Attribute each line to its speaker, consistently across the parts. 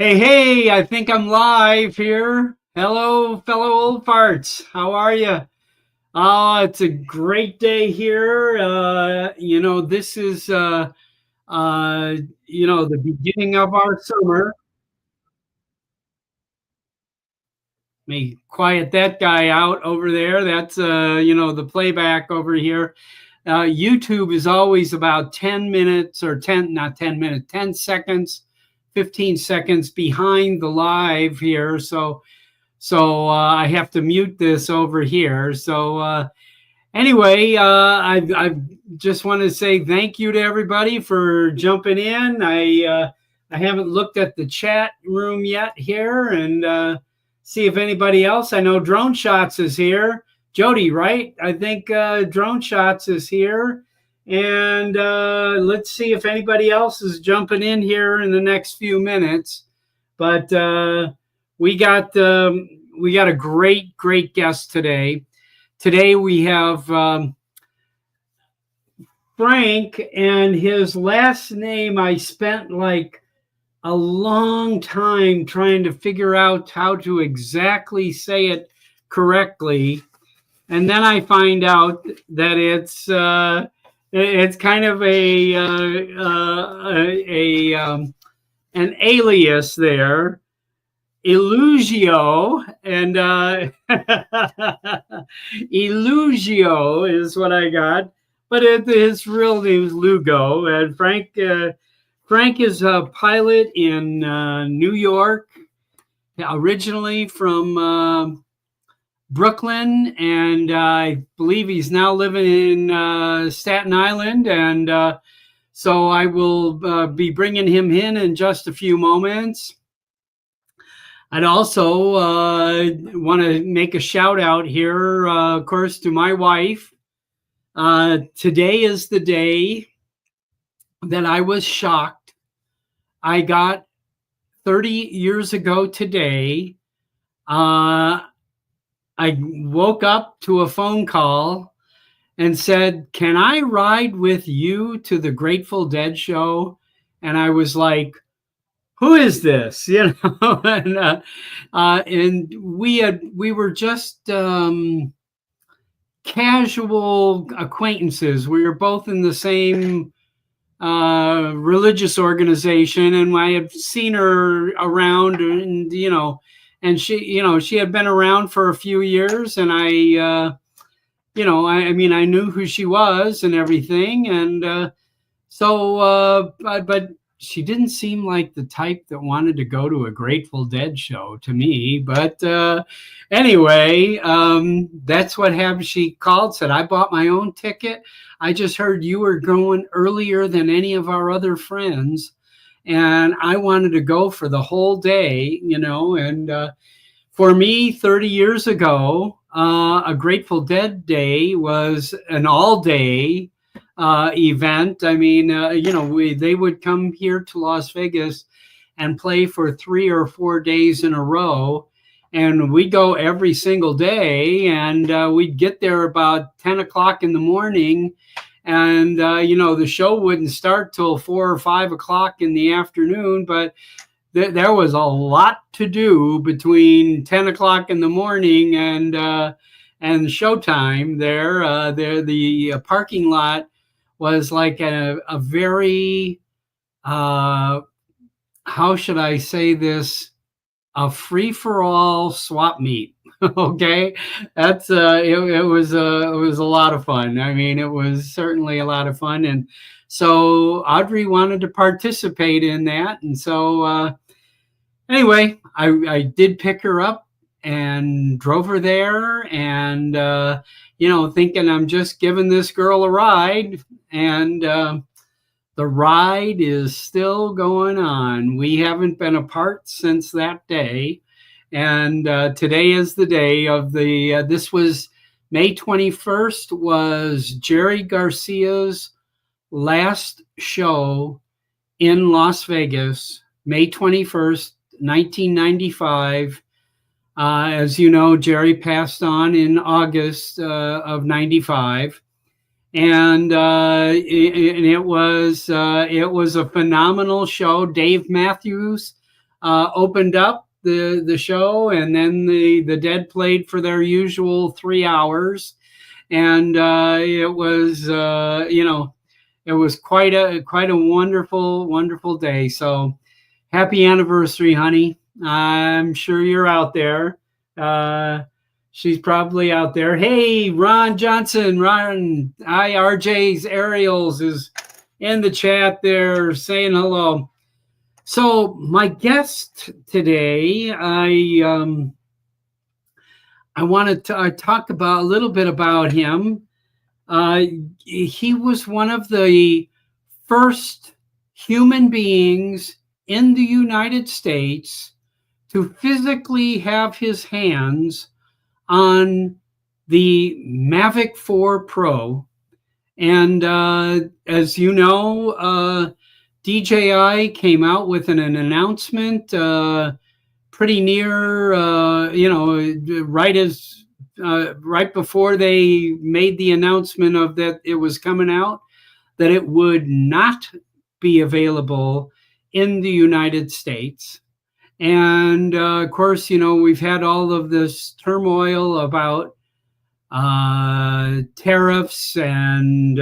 Speaker 1: Hey, hey, I think I'm live here. Hello, fellow old farts. How are you? It's a great day here. This is, uh, the beginning of our summer. May quiet that guy out over there. That's, the playback over here. YouTube is always about 10 minutes or 10, not 10 minutes, 10 seconds, 15 seconds behind the live here. So I have to mute this over here. Anyway, I just want to say thank you to everybody for jumping in. I haven't looked at the chat room yet here and see if anybody else. I know Drone Shots is here. Jody, right? I think Drone Shots is here. And let's see if anybody else is jumping in here in the next few minutes. But we got we got a great guest today. Today we have Frank, and his last name I spent like a long time trying to figure out how to exactly say it correctly, and then I find out that it's kind of an alias there. Elugeeoh, and Elugeeoh is what I got, but his real name is Lugo. And Frank is a pilot in New York, originally from Brooklyn, and I believe he's now living in Staten Island. And so I will be bringing him in just a few moments. I'd also want to make a shout out here, of course, to my wife. Today is the day that I was shocked. I got 30 years ago today. I woke up to a phone call and said, "Can I ride with you to the Grateful Dead show?" And I was like, who is this? And we were just casual acquaintances. We were both in the same religious organization, and I had seen her around, and she had been around for a few years, and I knew who she was and everything, and but she didn't seem like the type that wanted to go to a Grateful Dead show to me. But anyway, that's what happened. She called, said, "I bought my own ticket. I just heard you were going earlier than any of our other friends, and I wanted to go for the whole day, And for me, 30 years ago, a Grateful Dead day was an all-day event. I mean, they would come here to Las Vegas and play for 3 or 4 days in a row, and we'd go every single day, and we'd get there about 10 o'clock in the morning, and the show wouldn't start till 4 or 5 o'clock in the afternoon, but there was a lot to do between 10 o'clock in the morning and showtime there. The parking lot was like a very, how should I say this, a free-for-all swap meet. Okay, that's it was a lot of fun. I mean, it was certainly a lot of fun, and so Audrey wanted to participate in that, and so anyway, I did pick her up and drove her there, and thinking I'm just giving this girl a ride, and the ride is still going on. We haven't been apart since that day, and today is the day of the. This was May 21st. Was Jerry Garcia's last show in Las Vegas, May 21st, 1995. As you know, Jerry passed on in August of 95. And it was a phenomenal show. Dave Matthews opened up the show, and then the Dead played for their usual 3 hours, and it was it was quite a wonderful day. So happy anniversary, honey. I'm sure you're out there. She's probably out there. Hey, Ron Johnson, Ron, RJ's Ariels is in the chat there saying hello. So my guest today, I wanted to talk about a little bit about him. He was one of the first human beings in the United States to physically have his hands on the Mavic 4 Pro. And as you know, DJI came out with an announcement pretty near, right before they made the announcement of that it was coming out, that it would not be available in the United States. And of course, we've had all of this turmoil about tariffs and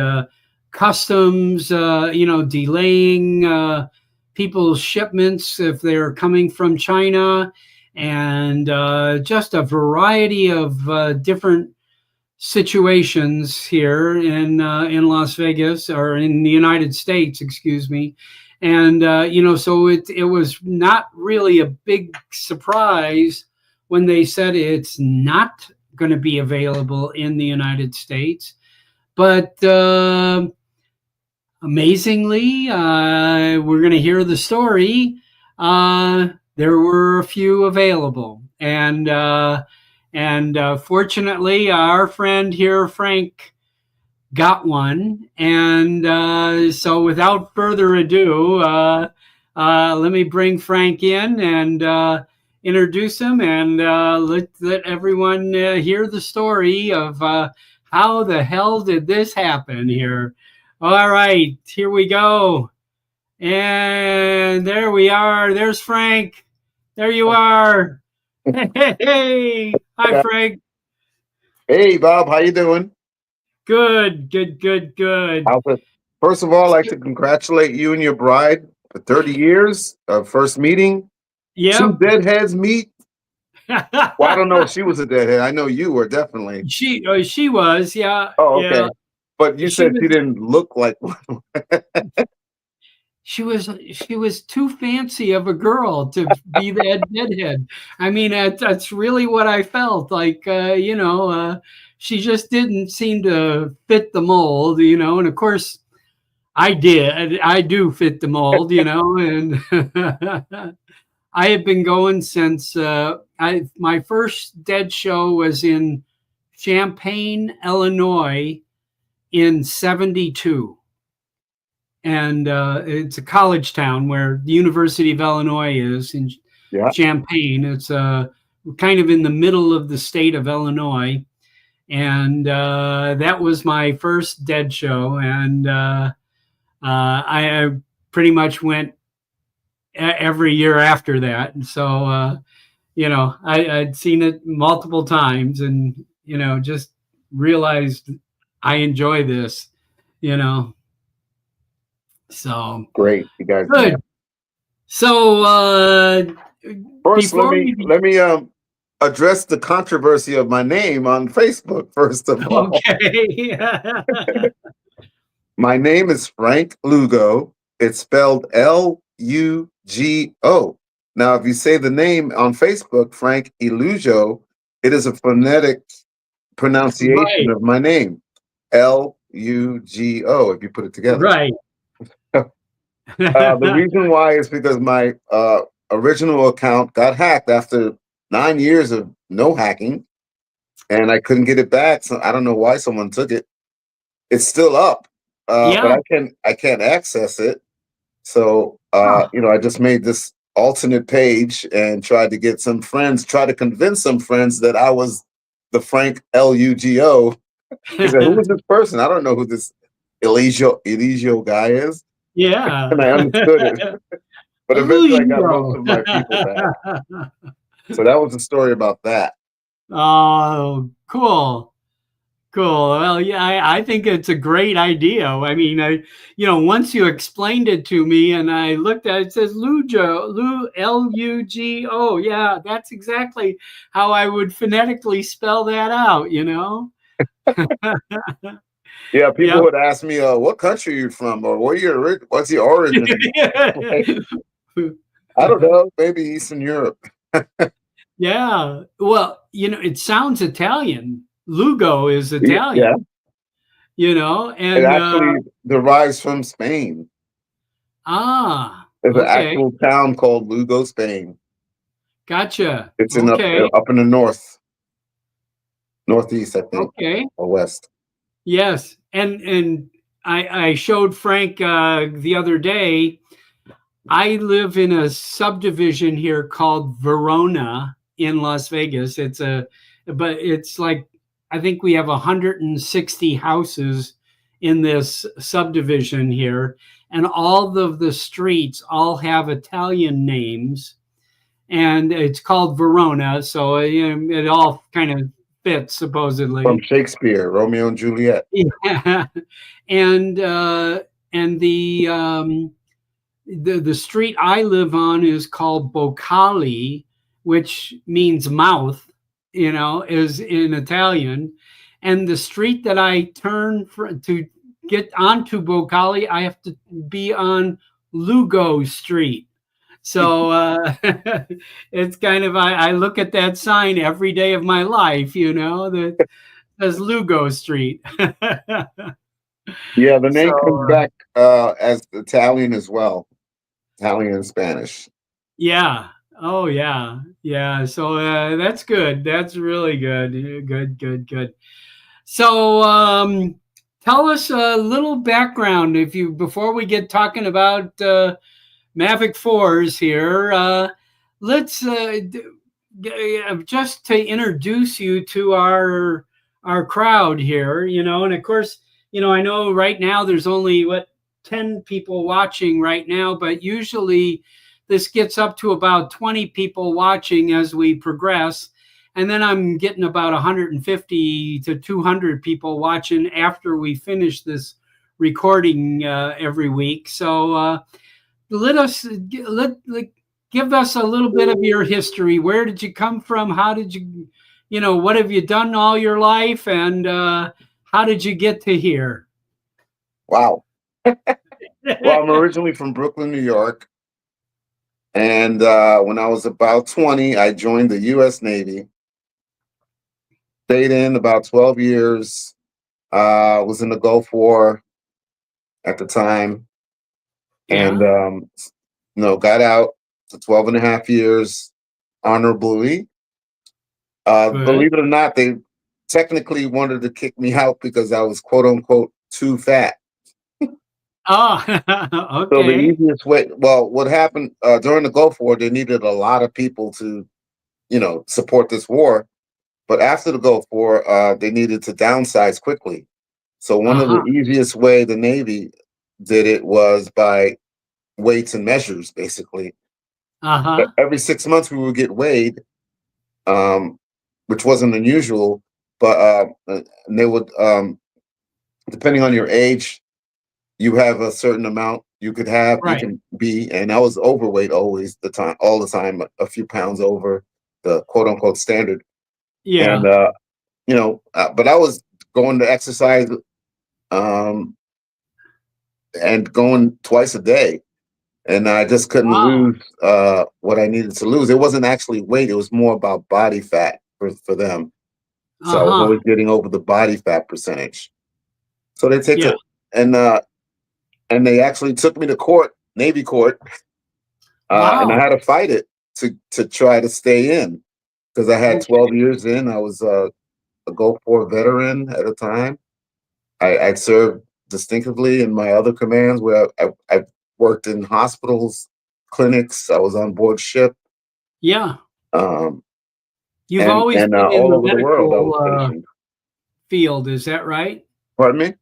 Speaker 1: customs, delaying people's shipments if they're coming from China, and just a variety of different situations here in Las Vegas, or in the United States, excuse me. And so it was not really a big surprise when they said it's not going to be available in the United States. But amazingly, we're going to hear the story. There were a few available, and fortunately, our friend here, Frank, got one. And so without further ado, let me bring Frank in and introduce him, and let everyone hear the story of how the hell did this happen here. All right, here we go. And there we are. There's Frank. There you are. Hey. Hi, Frank.
Speaker 2: Hey, Bob. How you doing?
Speaker 1: Good.
Speaker 2: First of all, I'd like to congratulate you and your bride for 30 years of first meeting.
Speaker 1: Yeah.
Speaker 2: Two deadheads meet. Well, I don't know if she was a deadhead. I know you were, definitely.
Speaker 1: She was, yeah.
Speaker 2: Oh, okay. Yeah. But you said she didn't look like one.
Speaker 1: She was too fancy of a girl to be that deadhead. I mean, that's really what I felt like. She just didn't seem to fit the mold, and of course, I do fit the mold, and I have been going since my first dead show was in Champaign, Illinois, in '72. And it's a college town where the University of Illinois is in Champaign. It's kind of in the middle of the state of Illinois. And that was my first dead show. And I pretty much went every year after that. And so, I'd seen it multiple times, and, just realized I enjoy this, So
Speaker 2: great, you guys.
Speaker 1: Good. So
Speaker 2: first, let me address the controversy of my name on Facebook. First of all,
Speaker 1: okay.
Speaker 2: My name is Frank Elugeeoh. It's spelled L-U-G-O. Now, if you say the name on Facebook, Frank Elugeeoh, it is a phonetic pronunciation of my name, L-U-G-O. If you put it together,
Speaker 1: right.
Speaker 2: The reason why is because my original account got hacked after 9 years of no hacking, and I couldn't get it back. So I don't know why someone took it. It's still up, but I can't access it. So I just made this alternate page and tried to get some friends, try to convince some friends that I was the Frank Elugeeoh. He said, "Who is this person? I don't know who this Elugeeoh guy is."
Speaker 1: Yeah.
Speaker 2: And I understood it. But eventually I got most
Speaker 1: Elugeeoh.
Speaker 2: of my people back. So that was the story about that.
Speaker 1: Oh, cool. Cool. Well, yeah, I think it's a great idea. I mean, once you explained it to me and I looked at it, it says Lugo, Lugo. Yeah, that's exactly how I would phonetically spell that out,
Speaker 2: Yeah, people
Speaker 1: Yep.
Speaker 2: would ask me, "What country are you from?" or "What's your origin?" Like, I don't know, maybe Eastern Europe.
Speaker 1: Yeah. Well, it sounds Italian. Lugo is
Speaker 2: Yeah,
Speaker 1: Italian,
Speaker 2: it
Speaker 1: and
Speaker 2: actually derives from Spain. There's an
Speaker 1: okay.
Speaker 2: actual town called Lugo, Spain.
Speaker 1: Gotcha.
Speaker 2: It's in
Speaker 1: Okay.
Speaker 2: up in the northeast, I think,
Speaker 1: Okay.
Speaker 2: or west.
Speaker 1: Yes. And I showed Frank the other day. I live in a subdivision here called Verona in Las Vegas. But it's like, I think we have 160 houses in this subdivision here, and all of the streets all have Italian names, and it's called Verona. So it all kind of fits
Speaker 2: From
Speaker 1: supposedly.
Speaker 2: Shakespeare, Romeo and Juliet.
Speaker 1: Yeah. and uh, and the street I live on is called Boccali, which means mouth, is in Italian. And the street that I turn to get onto Boccali, I have to be on Lugo Street. So it's kind of, I look at that sign every day of my life, that says Lugo Street.
Speaker 2: Yeah, the
Speaker 1: So
Speaker 2: name comes back as Italian as well, Italian and Spanish.
Speaker 1: yeah. Oh yeah. Yeah. So that's good. That's really good. Good, good, good. So tell us a little background if you before we get talking about Mavic 4s here. Let's just to introduce you to our crowd here, and of course, I know right now there's only 10 people watching right now, but usually this gets up to about 20 people watching as we progress. And then I'm getting about 150 to 200 people watching after we finish this recording every week. So let us give us a little bit of your history. Where did you come from? How did what have you done all your life, and how did you get to here?
Speaker 2: Wow. Well, I'm originally from Brooklyn, New York. And when I was about 20, I joined the U.S. Navy. Stayed in about 12 years. Was in the Gulf War at the time. And,
Speaker 1: Yeah,
Speaker 2: got out to 12 and a half years honorably.
Speaker 1: good.
Speaker 2: Believe it or not, they technically wanted to kick me out because I was quote unquote too fat.
Speaker 1: Oh,
Speaker 2: So the
Speaker 1: okay.
Speaker 2: easiest way, well, what happened during the Gulf War, they needed a lot of people to, support this war. But after the Gulf War, they needed to downsize quickly. So one of the
Speaker 1: Uh-huh.
Speaker 2: easiest way the Navy did it was by weights and measures, basically.
Speaker 1: Uh-huh.
Speaker 2: Every 6 months we would get weighed, um, which wasn't unusual, but and they would, depending on your age, you have a certain amount you
Speaker 1: Right.
Speaker 2: can be, and I was overweight all the time, a few pounds over the quote unquote standard. And,
Speaker 1: Yeah.
Speaker 2: but I was going to exercise, um, and going twice a day. And I just couldn't
Speaker 1: Wow.
Speaker 2: lose what I needed to lose. It wasn't actually weight; it was more about body fat for them. So I was
Speaker 1: Uh-huh.
Speaker 2: always getting over the body fat percentage. So they take
Speaker 1: Yeah.
Speaker 2: a and uh, and they actually took me to court, Navy court, and I
Speaker 1: Wow.
Speaker 2: had to fight it to try to stay in because I had
Speaker 1: Okay.
Speaker 2: 12 years in. I was a Gulf War veteran at a time. I served distinctively in my other commands where I worked in hospitals, clinics. I was on board ship,
Speaker 1: Yeah.
Speaker 2: um,
Speaker 1: You've always
Speaker 2: and
Speaker 1: been in
Speaker 2: all
Speaker 1: the
Speaker 2: over the world. I was
Speaker 1: medical
Speaker 2: stationed.
Speaker 1: field, is that right?
Speaker 2: Pardon me?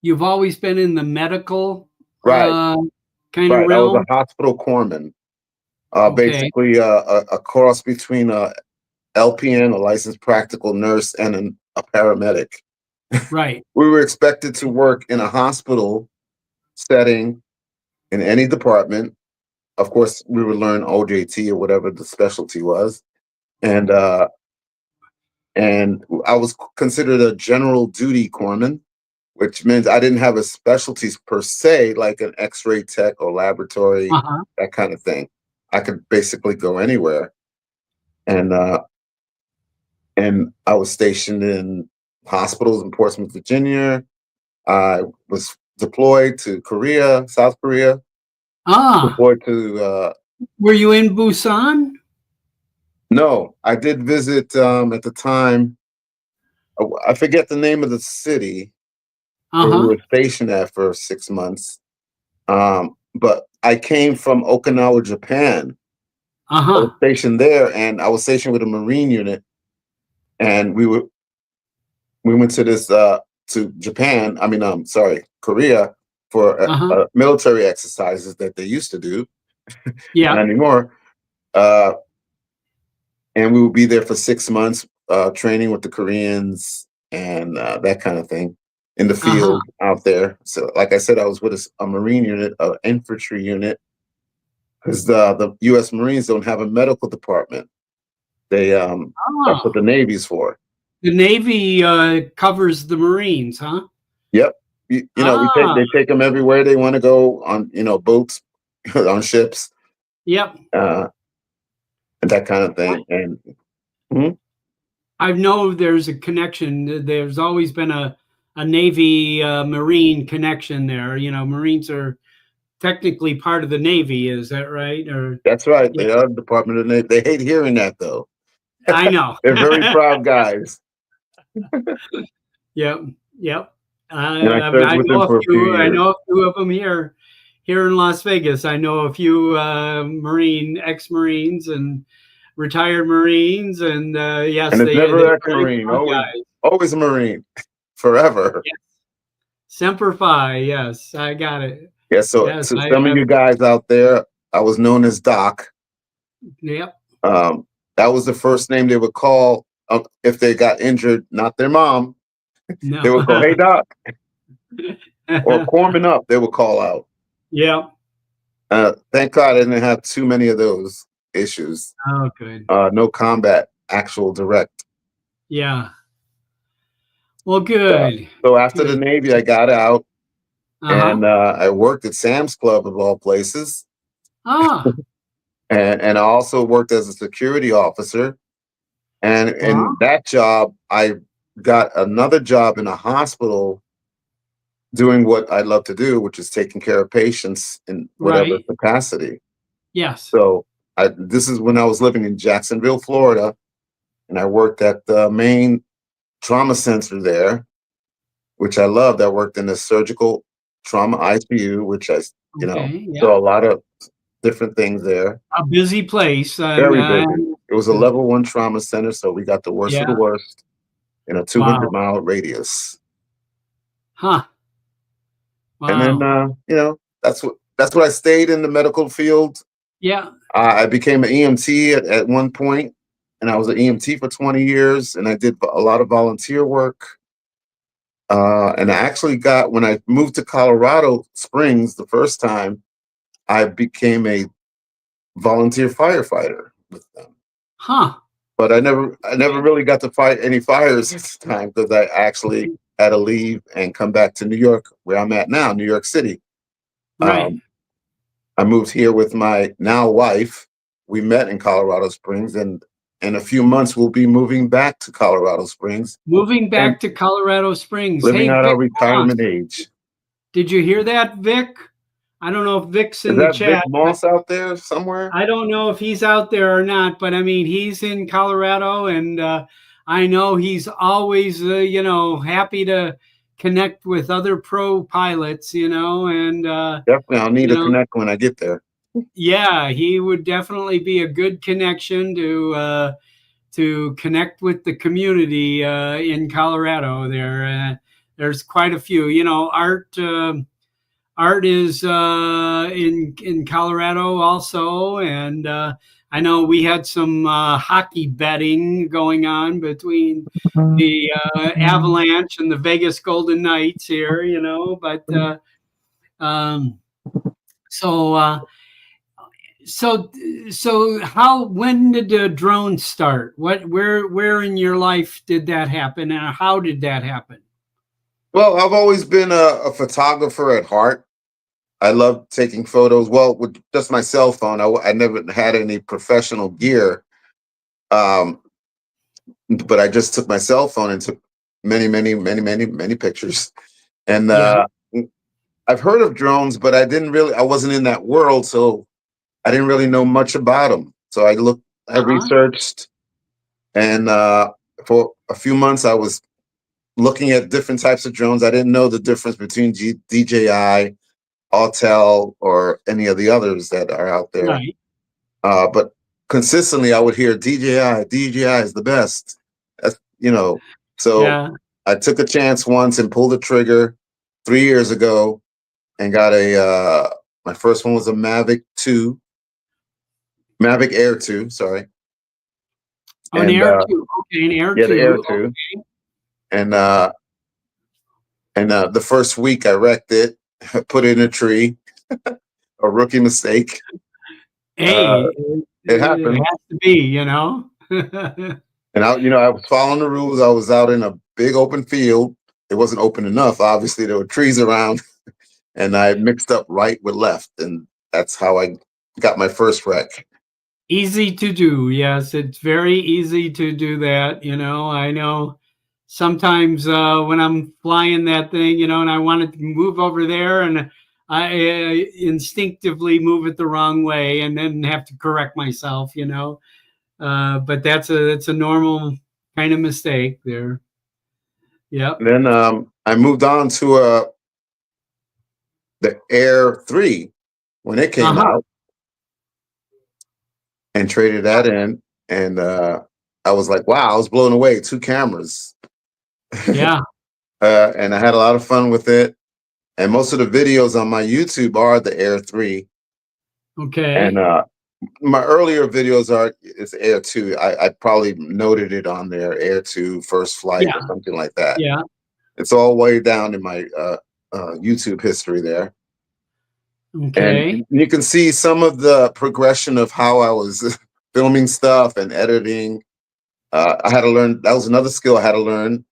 Speaker 1: You've always been in the medical
Speaker 2: Right,
Speaker 1: kind of
Speaker 2: right. I was a
Speaker 1: realm?
Speaker 2: hospital corpsman.
Speaker 1: Okay.
Speaker 2: Basically a cross between a LPN, a licensed practical nurse, and a paramedic.
Speaker 1: Right.
Speaker 2: We were expected to work in a hospital setting in any department. Of course, we would learn OJT or whatever the specialty was, and I was considered a general duty corpsman, which means I didn't have a specialties per se, like an X-ray tech or laboratory,
Speaker 1: Uh-huh.
Speaker 2: that kind of thing. I could basically go anywhere, and I was stationed in hospitals in Portsmouth, Virginia. I was deployed to Korea, South Korea,
Speaker 1: Ah,
Speaker 2: deployed to
Speaker 1: were you in Busan?
Speaker 2: no, I did visit at the time. I forget the name of the city where we
Speaker 1: Uh-huh.
Speaker 2: were stationed at for 6 months. But I came from Okinawa, Japan. I was
Speaker 1: Uh-huh.
Speaker 2: stationed there, and I was stationed with a Marine unit, and we went to this to Japan. I mean, sorry, Korea for
Speaker 1: Uh-huh.
Speaker 2: military exercises that they used to do,
Speaker 1: Yeah.
Speaker 2: not anymore. Uh, and we would be there for 6 months, training with the Koreans and that kind of thing in the
Speaker 1: Uh-huh.
Speaker 2: field out there. So, like I said, I was with a Marine unit, an infantry unit, because the U.S. Marines don't have a medical department. They that's what
Speaker 1: Oh,
Speaker 2: the Navy's for.
Speaker 1: the Navy covers the Marines, huh?
Speaker 2: Yep. You know,
Speaker 1: Ah,
Speaker 2: they take them everywhere they want to go on, boats, on ships,
Speaker 1: yep.
Speaker 2: uh, and that kind of thing. And mhm,
Speaker 1: I know there's a connection. There's always been a Navy Marine connection there. You know, Marines are technically part of the Navy. Is that right? Or
Speaker 2: that's right.
Speaker 1: yeah,
Speaker 2: They are the Department of the Navy. They hate hearing that though.
Speaker 1: I know.
Speaker 2: They're very proud guys.
Speaker 1: Yep, yep.
Speaker 2: And I served
Speaker 1: I
Speaker 2: with
Speaker 1: know
Speaker 2: them
Speaker 1: a
Speaker 2: for a few
Speaker 1: few. I
Speaker 2: years.
Speaker 1: know a few of them here in Las Vegas. I know a few ex-Marines, and retired Marines, and yes,
Speaker 2: And it's
Speaker 1: they're
Speaker 2: never
Speaker 1: very
Speaker 2: ex-Marine,
Speaker 1: proud guys.
Speaker 2: always a Marine, forever.
Speaker 1: Yes. Semper Fi. Yes, I got it.
Speaker 2: Yeah, so
Speaker 1: Yes,
Speaker 2: to
Speaker 1: I
Speaker 2: some of
Speaker 1: have.
Speaker 2: you guys out there, I was known as Doc.
Speaker 1: Yep.
Speaker 2: Um, that was the first name they would call if they got injured, not their mom. They
Speaker 1: No.
Speaker 2: would go, "Hey Doc," or "Corman up." They would call out.
Speaker 1: Yep.
Speaker 2: Thank God I didn't have too many of those issues.
Speaker 1: Oh, good.
Speaker 2: No combat, actual direct
Speaker 1: Yeah. Well,
Speaker 2: stuff.
Speaker 1: good.
Speaker 2: So after the
Speaker 1: Good.
Speaker 2: Navy, I got out,
Speaker 1: Uh-huh.
Speaker 2: and I worked at Sam's Club of all places,
Speaker 1: Ah.
Speaker 2: and I also worked as a security officer. And
Speaker 1: Well,
Speaker 2: in that job, I got another job in a hospital doing what I love to do, which is taking care of patients in whatever
Speaker 1: right.
Speaker 2: capacity.
Speaker 1: Yes.
Speaker 2: So this is when I was living in Jacksonville, Florida, and I worked at the main trauma center there, which I loved. I worked in the surgical trauma ICU, which
Speaker 1: Okay. Yeah.
Speaker 2: saw a lot of different things there.
Speaker 1: A busy place.
Speaker 2: Very busy. It was a level one trauma center, so we got the worst
Speaker 1: Yeah.
Speaker 2: of the worst in a
Speaker 1: Wow.
Speaker 2: 200-mile radius.
Speaker 1: Huh.
Speaker 2: And then,
Speaker 1: Wow.
Speaker 2: that's what I stayed in the medical field.
Speaker 1: Yeah.
Speaker 2: I became an EMT at one point, and I was an EMT for 20 years, and I did a lot of volunteer work. And I actually when I moved to Colorado Springs the first time, I became a volunteer firefighter with them.
Speaker 1: Huh.
Speaker 2: But I never really got to fight any fires this time because I actually had to leave and come back to New York, where I'm at now, New York City.
Speaker 1: Right.
Speaker 2: Um, I moved here with my now wife. We met in Colorado Springs, and in a few months we'll be moving back to Colorado Springs
Speaker 1: Moving
Speaker 2: and
Speaker 1: back to Colorado Springs.
Speaker 2: living
Speaker 1: Hey,
Speaker 2: out our
Speaker 1: Vic Moss.
Speaker 2: retirement age.
Speaker 1: Did you hear that, Vic? I don't know if Vic's
Speaker 2: Is
Speaker 1: in the
Speaker 2: that Vic
Speaker 1: chat, but
Speaker 2: Moss out there somewhere?
Speaker 1: I don't know if he's out there or not. But I mean, he's in Colorado, and I know he's always, happy to connect with other pro pilots, and
Speaker 2: Definitely, I'll need
Speaker 1: you
Speaker 2: to
Speaker 1: know,
Speaker 2: connect when I get there.
Speaker 1: yeah, he would definitely be a good connection to connect with the community in Colorado. There's quite a few. Art Art is in Colorado also, and I know we had some hockey betting going on between the Avalanche and the Vegas Golden Knights here, you know. But um, so so how, when did the drone start? Where in your life did that happen, and how did that happen?
Speaker 2: Well, I've always been a photographer at heart. I love taking photos. Well, with just my cell phone, I never had any professional gear. Um, but I just took my cell phone and took many pictures. And
Speaker 1: Yeah.
Speaker 2: I've heard of drones, but I wasn't in that world, so I didn't really know much about them. So I researched, and for a few months I was looking at different types of drones. I didn't know the difference between DJI, Autel, or any of the others that are out there.
Speaker 1: Right.
Speaker 2: But consistently, I would hear DJI is the best. That's, so
Speaker 1: Yeah.
Speaker 2: I took a chance once and pulled the trigger 3 years ago and got my first one was a Mavic Air 2, sorry.
Speaker 1: Oh, an Air 2. Okay, an Air 2.
Speaker 2: The Air 2.
Speaker 1: Okay.
Speaker 2: And the first week I wrecked it, put it in a tree, a rookie mistake.
Speaker 1: Hey,
Speaker 2: it happened.
Speaker 1: It has to be, you know.
Speaker 2: And I was following the rules. I was out in a big open field. It wasn't open enough. Obviously, there were trees around, and I mixed up right with left, and that's how I got my first wreck.
Speaker 1: Easy to do. Yes, it's very easy to do that. You know, I know sometimes when I'm flying that thing, you know, and I wanted to move over there, and I instinctively move it the wrong way, and then have to correct myself, you know. But that's a normal kind of mistake there. Yep.
Speaker 2: Then I moved on to the Air 3 when it came out, and traded that in, and I was like, wow, I was blown away. 2 cameras.
Speaker 1: Yeah.
Speaker 2: And I had a lot of fun with it. And most of the videos on my YouTube are the Air 3.
Speaker 1: Okay.
Speaker 2: And my earlier videos it's Air 2. I probably noted it on there, Air 2 first flight or something like that.
Speaker 1: Yeah.
Speaker 2: It's all way down in my YouTube history there.
Speaker 1: Okay.
Speaker 2: And you can see some of the progression of how I was filming stuff and editing. I had to learn, that was another skill I had to learn,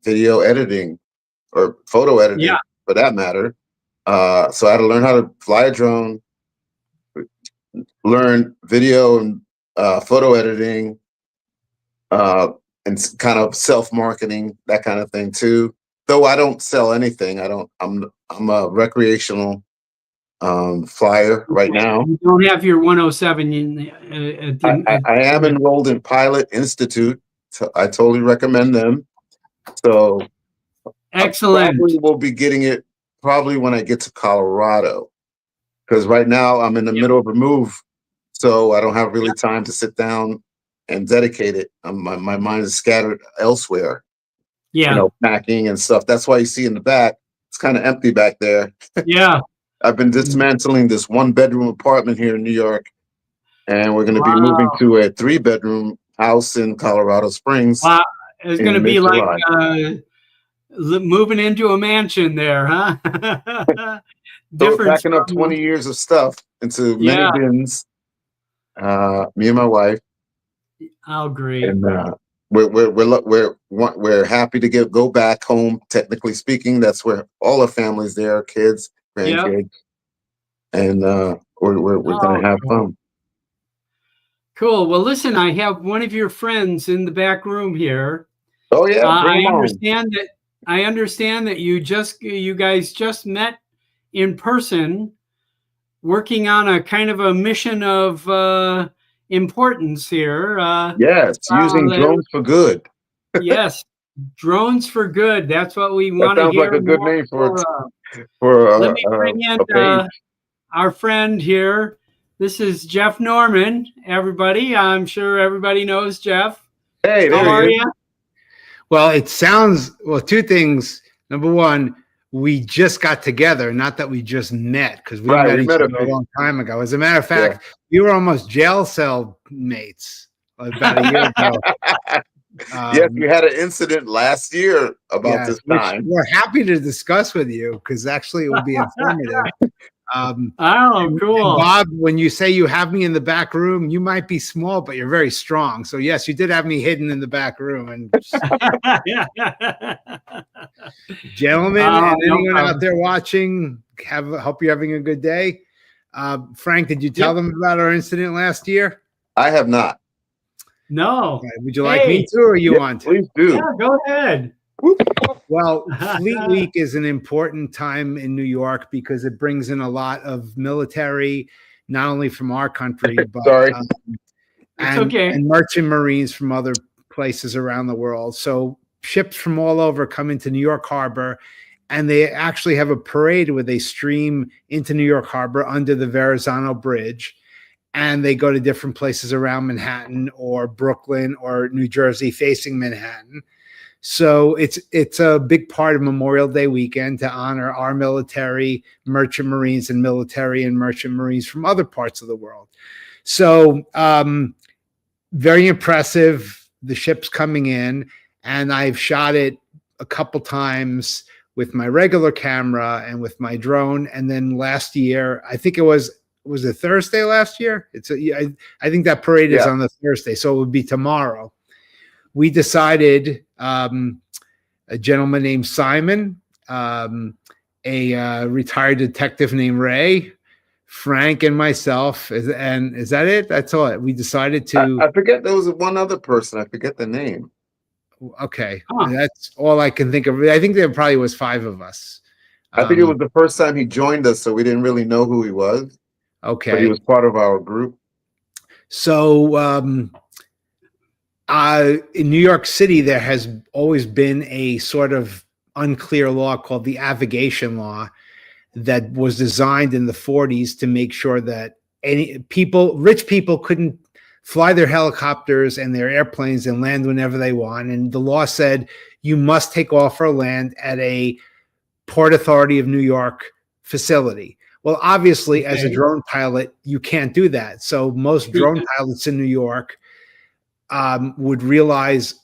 Speaker 2: video editing or photo editing for that matter. So I had to learn how to fly a drone, learn video and photo editing, and kind of self-marketing, that kind of thing too. Though I don't sell anything. I'm a recreational flyer right now.
Speaker 1: You don't have your 107.
Speaker 2: I am enrolled in Pilot Institute. So I totally recommend them. So
Speaker 1: excellent.
Speaker 2: I will be getting it probably when I get to Colorado, because right now I'm in the middle of a move, so I don't have really time to sit down and dedicate it. My mind is scattered elsewhere.
Speaker 1: Yeah.
Speaker 2: You know, packing and stuff. That's why you see in the back, it's kind of empty back there.
Speaker 1: Yeah.
Speaker 2: I've been dismantling this 1-bedroom apartment here in New York, and we're going to be moving to a 3-bedroom house in Colorado Springs.
Speaker 1: Wow. It's going to be like moving into a mansion there, huh?
Speaker 2: So packing up 20 years of stuff into many bins. Me and my wife.
Speaker 1: I'll agree.
Speaker 2: And we're happy to go back home. Technically speaking, that's where all our families there, kids, grandkids, and we're gonna have fun.
Speaker 1: Cool. Well, listen, I have one of your friends in the back room here.
Speaker 2: Oh yeah,
Speaker 1: I understand that you guys just met in person, working on a kind of a mission of importance here.
Speaker 2: Yes, using drones for good.
Speaker 1: Yes, drones for good. That's what we want to hear.
Speaker 2: That sounds like a good name for
Speaker 1: let me bring in our friend here. This is Jeff Noreman, everybody. I'm sure everybody knows Jeff.
Speaker 2: Hey,
Speaker 1: how are you?
Speaker 3: Well, it sounds, well, 2 things. Number one, we just got together. Not that we just met, because we
Speaker 2: Right,
Speaker 3: met
Speaker 2: we
Speaker 3: each
Speaker 2: met
Speaker 3: other a long time ago. As a matter of
Speaker 2: Yeah.
Speaker 3: fact, we were almost jail cell mates about a year ago.
Speaker 2: Yes, we had an incident last year about
Speaker 3: Yes,
Speaker 2: this
Speaker 3: which
Speaker 2: time.
Speaker 3: we're happy to discuss with you, because actually it will be informative.
Speaker 1: Oh,
Speaker 3: And
Speaker 1: cool.
Speaker 3: Bob, when you say you have me in the back room, you might be small, but you're very strong. So yes, you did have me hidden in the back room. And gentlemen,
Speaker 1: Oh,
Speaker 3: and
Speaker 1: no
Speaker 3: anyone
Speaker 1: problem.
Speaker 3: out there watching, hope you're having a good day. Frank, did you tell
Speaker 1: Yep.
Speaker 3: them about our incident last year?
Speaker 2: I have not.
Speaker 1: No.
Speaker 3: Would you like me
Speaker 1: Hey.
Speaker 3: to, or you
Speaker 2: Yeah,
Speaker 3: want to?
Speaker 2: please do.
Speaker 1: Yeah, go ahead.
Speaker 3: Well, Fleet Week is an important time in New York because it brings in a lot of military, not only from our country, but
Speaker 2: Sorry.
Speaker 1: Okay.
Speaker 3: merchant marines from other places around the world. So ships from all over come into New York Harbor, and they actually have a parade where they stream into New York Harbor under the Verrazano Bridge, and they go to different places around Manhattan or Brooklyn or New Jersey facing Manhattan. So it's a big part of Memorial Day weekend to honor our military, merchant marines, and military and merchant marines from other parts of the world. So very impressive. The ship's coming in, and I've shot it a couple times with my regular camera and with my drone. And then last year, I think it was it Thursday last year? I think that parade is on the Thursday, so it would be tomorrow. We decided, a gentleman named Simon, a retired detective named Ray, Frank, and myself, and is that it? That's all. We decided to.
Speaker 2: I forget there was one other person. I forget the name.
Speaker 3: Okay,
Speaker 1: Huh.
Speaker 3: that's all I can think of. I think there probably was 5 of us.
Speaker 2: I think it was the first time he joined us, so we didn't really know who he was.
Speaker 3: Okay,
Speaker 2: But he was part of our group.
Speaker 3: So in New York City, there has always been a sort of unclear law called the Avigation Law that was designed in the 40s to make sure that rich people couldn't fly their helicopters and their airplanes and land whenever they want. And the law said you must take off or land at a Port Authority of New York facility. Well, obviously, as a drone pilot, you can't do that. So most drone pilots in New York would realize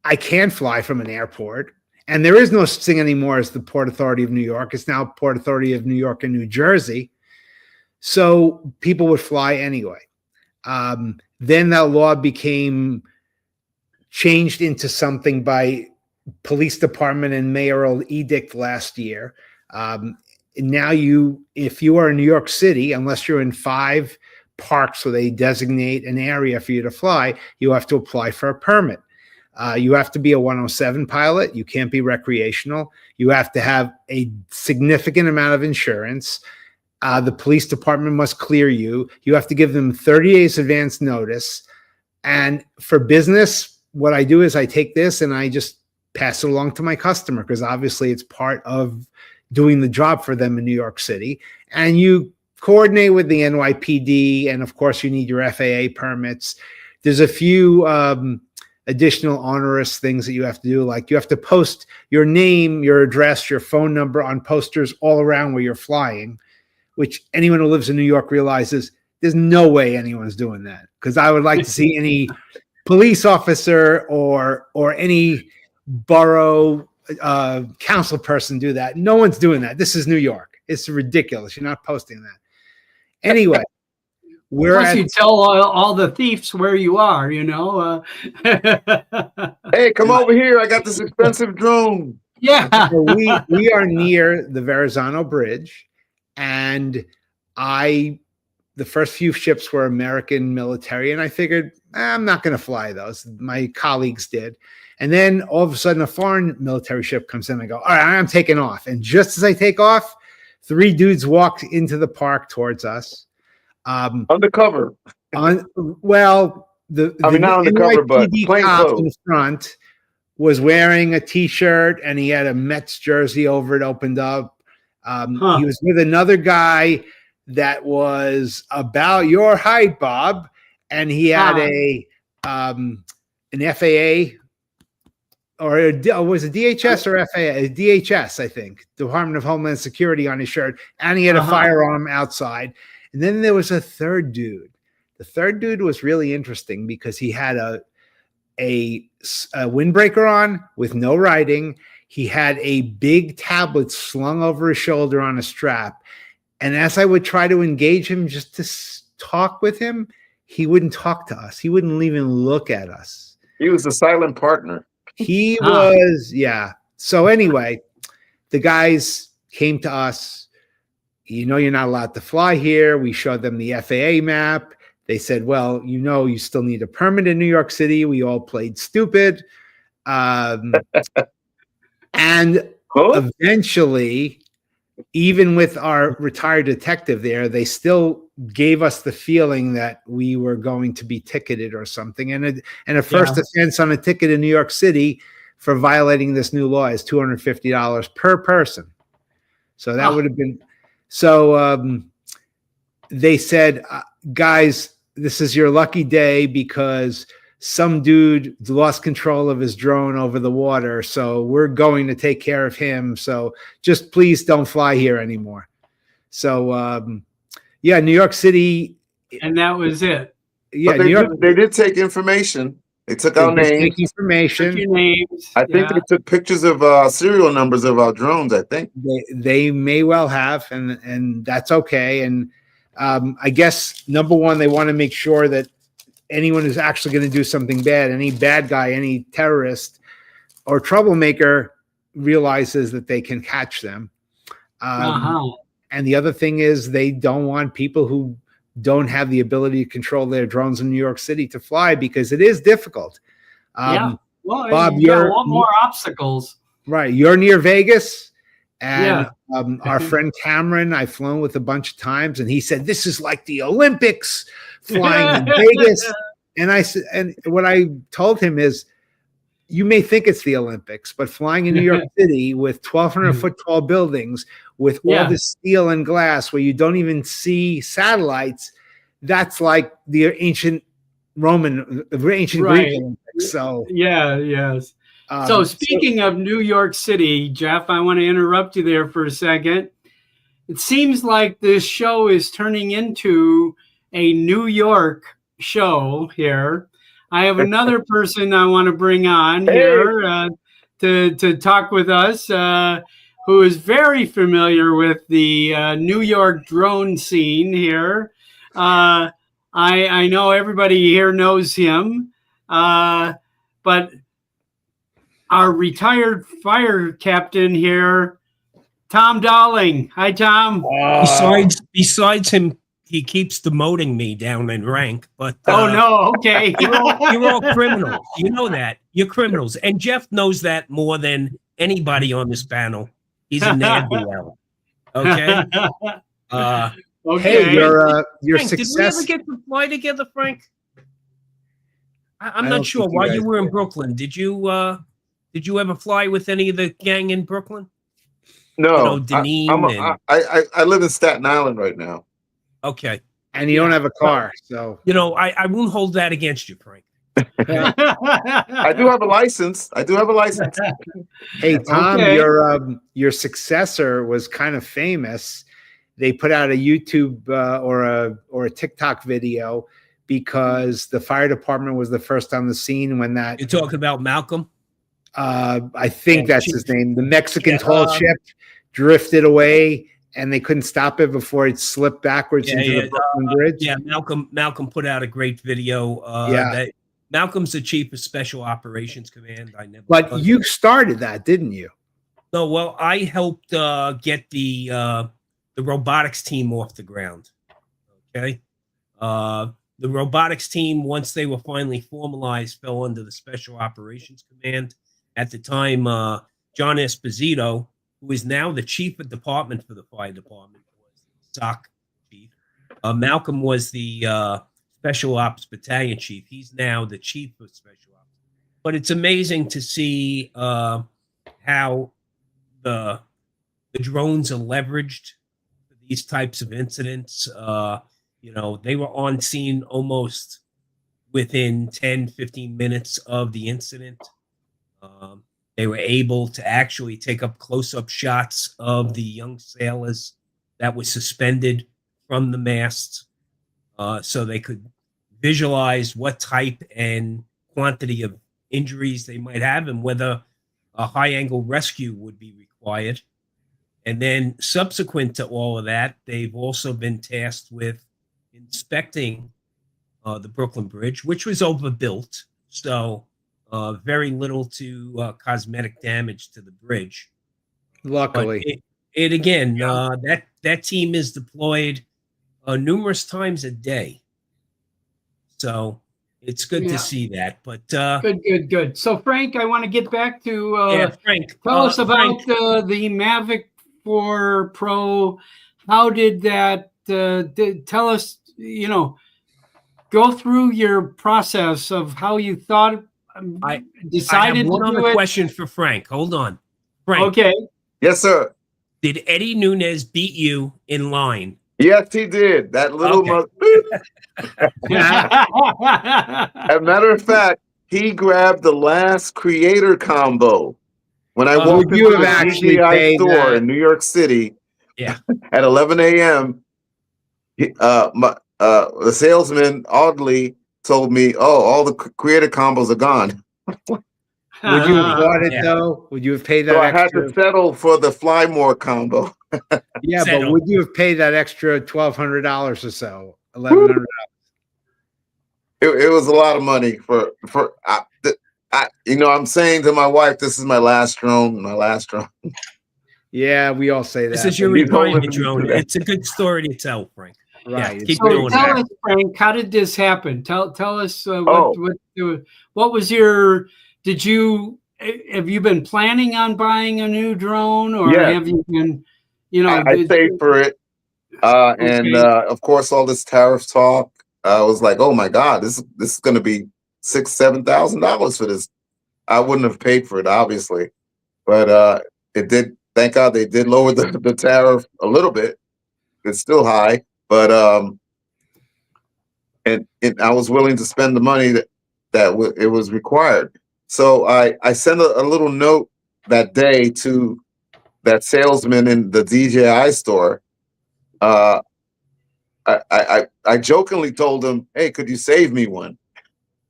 Speaker 3: I can fly from an airport. And there is no such thing anymore as the Port Authority of New York. It's now Port Authority of New York and New Jersey. So people would fly anyway. Then that law became changed into something by police department and mayoral edict last year. Now if you are in New York City, unless you're in 5 parks where they designate an area for you to fly, you have to apply for a permit. You have to be a 107 pilot. You can't be recreational. You have to have a significant amount of insurance. The police department must clear you. You have to give them 30 days advance notice. And for business, what I do is I take this and I just pass it along to my customer, because obviously it's part of doing the job for them in New York City. And you coordinate with the NYPD, and of course you need your FAA permits. There's a few additional onerous things that you have to do, like you have to post your name, your address, your phone number on posters all around where you're flying, which anyone who lives in New York realizes there's no way anyone's doing that, because I would like to see any police officer or any borough council person do that. No one's doing that. This is New York. It's ridiculous. You're not posting that. Anyway,
Speaker 1: Plus, you tell all the thieves where you are, you know.
Speaker 2: Hey, come over here. I got this expensive drone.
Speaker 1: Yeah.
Speaker 3: So we are near the Verrazano Bridge, and the first few ships were American military, and I figured I'm not going to fly those. My colleagues did. And then all of a sudden a foreign military ship comes in. I go, all right, I'm taking off. And just as I take off, 3 dudes walked into the park towards us.
Speaker 2: Undercover.
Speaker 3: Well, the
Speaker 2: not undercover, but
Speaker 3: NYPD
Speaker 2: plain
Speaker 3: cop
Speaker 2: clothes.
Speaker 3: in front was wearing a T-shirt, and he had a Mets jersey over it, opened up. He was with another guy that was about your height, Bob, and he had an FAA or was it DHS or FAA? DHS, I think, Department of Homeland Security on his shirt, and he had a firearm outside. And then there was a third dude. The third dude was really interesting because he had a windbreaker on with no writing. He had a big tablet slung over his shoulder on a strap. And as I would try to engage him just to talk with him, he wouldn't talk to us. He wouldn't even look at us.
Speaker 2: He was a silent partner.
Speaker 3: He was, yeah. So anyway, the guys came to us. You know, you're not allowed to fly here. We showed them the FAA map. They said, well, you know, you still need a permit in New York City. We all played stupid. And eventually, even with our retired detective there, they still gave us the feeling that we were going to be ticketed or something. And a first offense on a ticket in New York City for violating this new law is $250 per person. So that would have been, so they said, guys, this is your lucky day because some dude lost control of his drone over the water. So we're going to take care of him. So just please don't fly here anymore. So, yeah, New York City.
Speaker 1: And that was it.
Speaker 3: Yeah,
Speaker 2: they did take information. They took our names.
Speaker 3: Take information.
Speaker 1: Took your names.
Speaker 2: I think they took pictures of serial numbers of our drones. I think
Speaker 3: they may well have, and that's okay. And I guess number one, they want to make sure that anyone who's actually going to do something bad, any bad guy, any terrorist or troublemaker, realizes that they can catch them. And the other thing is they don't want people who don't have the ability to control their drones in New York City to fly because it is difficult.
Speaker 1: Well,
Speaker 3: Bob,
Speaker 1: you're a lot more obstacles.
Speaker 3: Right. You're near Vegas. And our friend Cameron, I've flown with a bunch of times, and he said, this is like the Olympics flying in Vegas. And I said, and what I told him is, you may think it's the Olympics, but flying in New York City with 1,200 foot tall buildings with all this steel and glass where you don't even see satellites, that's like the ancient Greek Olympics. So
Speaker 1: yes. So speaking of New York City, Jeff, I want to interrupt you there for a second. It seems like this show is turning into a New York show here. I have another person I want to bring on here to talk with us, who is very familiar with the New York drone scene here. I know everybody here knows him, but our retired fire captain here, Tom Dowling. Hi, Tom.
Speaker 4: Besides him, he keeps demoting me down in rank. But
Speaker 1: no, okay.
Speaker 4: you're all criminals. You know that. You're criminals. And Jeff knows that more than anybody on this panel. He's a ne'er-do-well. Okay?
Speaker 1: Okay.
Speaker 3: Hey, your
Speaker 4: Frank,
Speaker 3: success.
Speaker 4: did we ever get to fly together, Frank? I'm not sure. While you were in Brooklyn, did you ever fly with any of the gang in Brooklyn?
Speaker 2: no.
Speaker 4: I
Speaker 2: live in Staten Island right now.
Speaker 4: Okay.
Speaker 3: And you don't have a car, so
Speaker 4: I won't hold that against you, Frank.
Speaker 2: I do have a license.
Speaker 3: Hey, Tom, your successor was kind of famous. They put out a YouTube or a TikTok video because the fire department was the first on the scene when that.
Speaker 4: You're talking about Malcolm?
Speaker 3: I think that's his name. The Mexican tall ship drifted away, and they couldn't stop it before it slipped backwards into the Brooklyn Bridge.
Speaker 4: Yeah, Malcolm put out a great video. Malcolm's the chief of Special Operations Command.
Speaker 3: But you started that, didn't you?
Speaker 4: No, well, I helped get the robotics team off the ground. Okay, the robotics team, once they were finally formalized, fell under the Special Operations Command. At the time, John Esposito, who is now the chief of department for the fire department, was the SOC chief. Malcolm was the Special Ops Battalion chief. He's now the chief of Special Ops. But it's amazing to see how the drones are leveraged for these types of incidents. They were on scene almost within 10, 15 minutes of the incident. They were able to actually take up close-up shots of the young sailors that were suspended from the masts, so they could visualize what type and quantity of injuries they might have and whether a high-angle rescue would be required. And then subsequent to all of that, they've also been tasked with inspecting the Brooklyn Bridge, which was overbuilt. So very little to cosmetic damage to the bridge.
Speaker 3: Luckily.
Speaker 4: But it again, that team is deployed numerous times a day. So it's good to see that. But
Speaker 1: good. So Frank, I want to get back to
Speaker 4: Frank.
Speaker 1: Tell us about
Speaker 4: Frank,
Speaker 1: the Mavic 4 Pro. How did that? Tell us. Go through your process of how you thought.
Speaker 4: I
Speaker 1: Decided
Speaker 4: have one
Speaker 1: to do
Speaker 4: other
Speaker 1: it.
Speaker 4: question for Frank. Hold on, Frank.
Speaker 1: Okay.
Speaker 2: Yes, sir.
Speaker 4: Did Eddie Nunez beat you in line?
Speaker 2: Yes, he did. That little As a matter of fact, he grabbed the last creator combo when I walked
Speaker 3: Would you
Speaker 2: into
Speaker 3: have
Speaker 2: the
Speaker 3: actually
Speaker 2: DJI
Speaker 3: paid
Speaker 2: store
Speaker 3: that?
Speaker 2: in New York City
Speaker 4: Yeah.
Speaker 2: at 11 a.m. The salesman oddly told me, "Oh, all the creator combos are gone."
Speaker 3: Would you have bought it
Speaker 4: Yeah.
Speaker 3: though? Would you have paid that
Speaker 2: So I had
Speaker 3: extra?
Speaker 2: to settle for the Fly More combo.
Speaker 3: Yeah, but
Speaker 4: Settle.
Speaker 3: would you have paid that extra $1,200 or so? $1,100.
Speaker 2: It was a lot of money for I'm saying to my wife, this is my last drone,
Speaker 3: Yeah, we all say that.
Speaker 4: This is your
Speaker 2: He's holding
Speaker 4: retirement
Speaker 2: me
Speaker 4: drone.
Speaker 2: to that.
Speaker 4: It's a good story to tell, Frank.
Speaker 3: Right.
Speaker 4: Yeah,
Speaker 3: It's
Speaker 4: keep
Speaker 1: So
Speaker 4: doing
Speaker 1: tell
Speaker 4: that.
Speaker 1: us, Frank, how did this happen? Tell us
Speaker 2: Oh.
Speaker 1: what was your? Have you been planning on buying a new drone, or
Speaker 2: Yes.
Speaker 1: have you been?
Speaker 2: I paid for it. And of course, all this tariff talk. I was like, "Oh my God, this is going to be $6,000-7,000 for this." I wouldn't have paid for it, obviously, but it did. Thank God they did lower the tariff a little bit. It's still high, but and I was willing to spend the money that it was required. So I sent a little note that day to that salesman in the DJI store. I jokingly told him, "Hey, could you save me one?"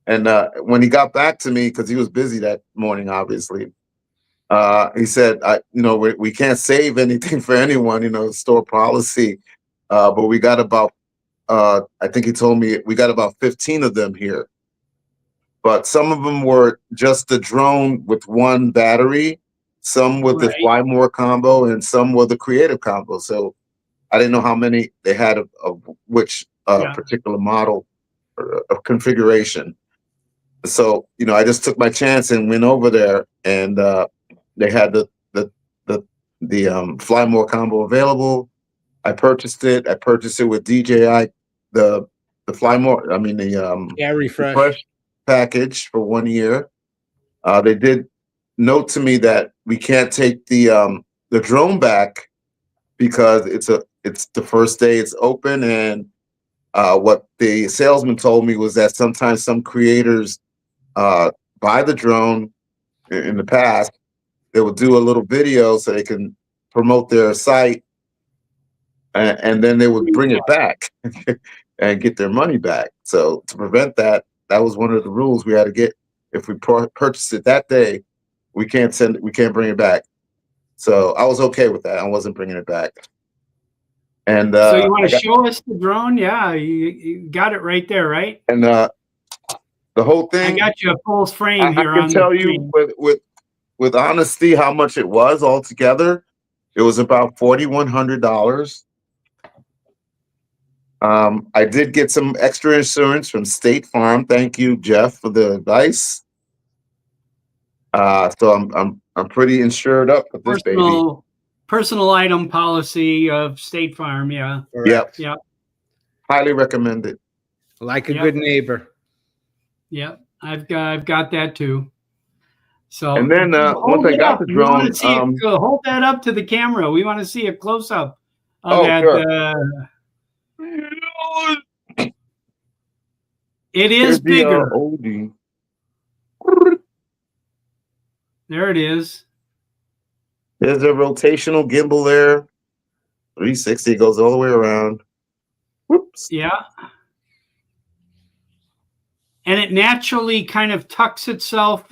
Speaker 2: And when he got back to me, because he was busy that morning, obviously, he said, we can't save anything for anyone, store policy, but we got about, I think he told me we got about 15 of them here. But some of them were just the drone with one battery, some with the
Speaker 1: Right.
Speaker 2: Fly More combo, and some were the creative combo. So I didn't know how many they had of which particular model or configuration. So I just took my chance and went over there, and they had the Fly More combo available. I purchased it. I purchased it with DJI, the Fly More. I mean
Speaker 3: Yeah, refresh.
Speaker 2: fresh package for 1 year. They did note to me that we can't take the drone back because it's the first day it's open, and what the salesman told me was that sometimes some creators buy the drone in the past. They will do a little video so they can promote their site, and then they would bring it back and get their money back. So to prevent that, that was one of the rules we had to get. If we purchased it that day, we can't bring it back. So I was okay with that. I wasn't bringing it back. And
Speaker 1: So you want to show us the drone? Yeah, you got it right there, right?
Speaker 2: And the whole thing.
Speaker 1: I got you a full frame here.
Speaker 2: I can tell you with honesty how much it was altogether. It was about $4,100. I did get some extra insurance from State Farm. Thank you, Jeff, for the advice. So I'm pretty insured up with this baby.
Speaker 1: Personal item policy of State Farm. Yeah.
Speaker 3: Correct.
Speaker 1: Yep.
Speaker 2: Highly recommended.
Speaker 3: Like a good neighbor.
Speaker 1: Yep. I've got that too. So
Speaker 2: and then once I got the drone,
Speaker 1: we want to see it, hold that up to the camera. We want to see a close up of that.
Speaker 2: Sure.
Speaker 1: It is bigger. There it is.
Speaker 2: There's a rotational gimbal there. 360 goes all the way around. Whoops.
Speaker 1: Yeah. And it naturally kind of tucks itself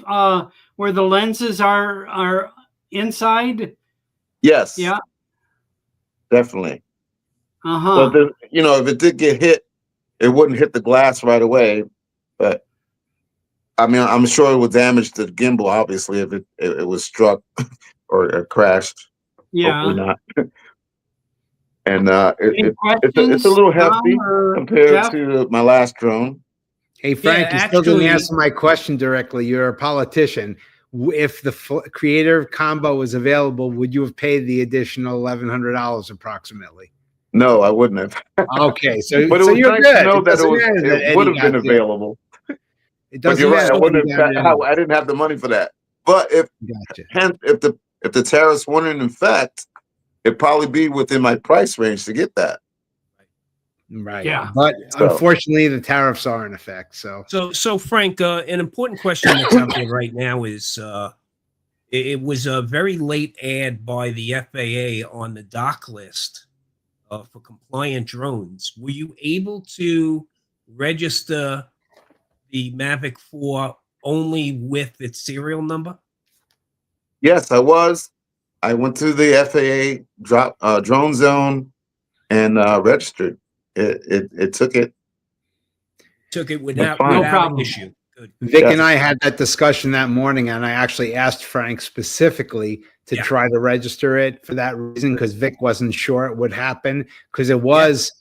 Speaker 1: where the lenses are inside.
Speaker 2: Yes.
Speaker 1: Yeah.
Speaker 2: Definitely.
Speaker 1: Uh-huh.
Speaker 2: So, if it did get hit, it wouldn't hit the glass right away. But I mean, I'm sure it would damage the gimbal, obviously, if it was struck or crashed.
Speaker 1: Yeah.
Speaker 2: Hopefully not. And
Speaker 1: Any
Speaker 2: it's a little hefty
Speaker 1: Tom or
Speaker 2: compared
Speaker 1: Jeff?
Speaker 2: to my last drone.
Speaker 3: Hey, Frank,
Speaker 4: Yeah,
Speaker 3: you still didn't
Speaker 4: actually-
Speaker 3: answer my question directly. You're a politician. If the creator combo was available, would you have paid the additional $1,100 approximately?
Speaker 2: No, I wouldn't have.
Speaker 3: Okay, so
Speaker 2: But it
Speaker 3: so
Speaker 2: was
Speaker 3: you're
Speaker 2: nice
Speaker 3: good.
Speaker 2: to know
Speaker 3: It
Speaker 2: that
Speaker 3: doesn't matter that
Speaker 2: it would
Speaker 3: Eddie
Speaker 2: have been
Speaker 3: got there.
Speaker 2: available.
Speaker 3: It
Speaker 2: But
Speaker 3: doesn't
Speaker 2: you're right.
Speaker 3: matter.
Speaker 2: I wouldn't
Speaker 3: what
Speaker 2: have.
Speaker 3: you got
Speaker 2: I didn't have the money for that. But
Speaker 3: Gotcha.
Speaker 2: if the tariffs weren't in effect, it'd probably be within my price range to get that.
Speaker 3: Right.
Speaker 1: Yeah.
Speaker 3: But
Speaker 2: So-
Speaker 3: unfortunately, the tariffs are in effect. So
Speaker 4: So Frank, an important question that's out there right now is it was a very late ad by the FAA on the dock list for compliant drones. Were you able to register the Mavic 4 only with its serial number?
Speaker 2: Yes, I was. I went to the FAA drone zone and registered. It took it.
Speaker 4: Took it without,
Speaker 2: fine.
Speaker 1: No
Speaker 4: without
Speaker 1: problem.
Speaker 4: an issue. Good.
Speaker 3: Vic
Speaker 2: Yes.
Speaker 3: and I had that discussion that morning, and I actually asked Frank specifically to
Speaker 4: Yeah.
Speaker 3: try to register it for that reason, because Vic wasn't sure it would happen, because it was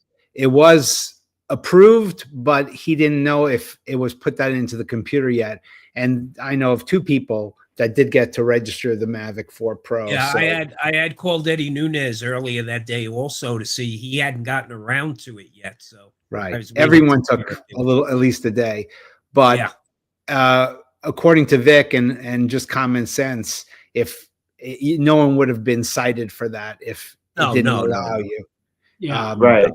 Speaker 3: approved, but he didn't know if it was put that into the computer yet. And I know of two people that did get to register the Mavic 4 Pro.
Speaker 4: Yeah,
Speaker 3: so,
Speaker 4: I had called Eddie Nunez earlier that day also to see he hadn't gotten around to it yet. So I
Speaker 3: right.
Speaker 4: was waiting
Speaker 3: Everyone
Speaker 4: to
Speaker 3: took
Speaker 4: hear it.
Speaker 3: a little, at least a day, but
Speaker 4: Yeah.
Speaker 3: according to Vic and just common sense, no one would have been cited for that if
Speaker 4: No,
Speaker 3: it didn't
Speaker 4: no, no,
Speaker 3: allow
Speaker 4: no.
Speaker 3: you.
Speaker 1: Yeah.
Speaker 2: Right. I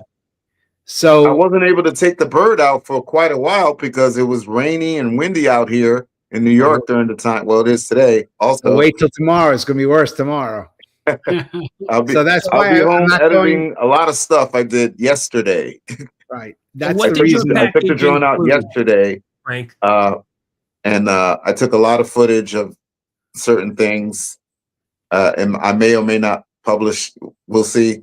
Speaker 3: So
Speaker 2: wasn't able to take the bird out for quite a while because it was rainy and windy out here in New York during the time. Well, it is today also.
Speaker 3: wait till tomorrow. It's going to be worse tomorrow.
Speaker 2: I'll be,
Speaker 3: So that's
Speaker 2: I'll
Speaker 3: why
Speaker 2: be
Speaker 3: I'm
Speaker 2: home
Speaker 3: not
Speaker 2: editing a lot of stuff I did yesterday.
Speaker 3: Right. That's
Speaker 4: what
Speaker 3: the
Speaker 4: did your
Speaker 3: reason.
Speaker 2: I took the
Speaker 4: package
Speaker 2: drone out
Speaker 4: include,
Speaker 2: yesterday,
Speaker 4: Frank?
Speaker 2: and I took a lot of footage of certain things, and I may or may not publish. We'll see.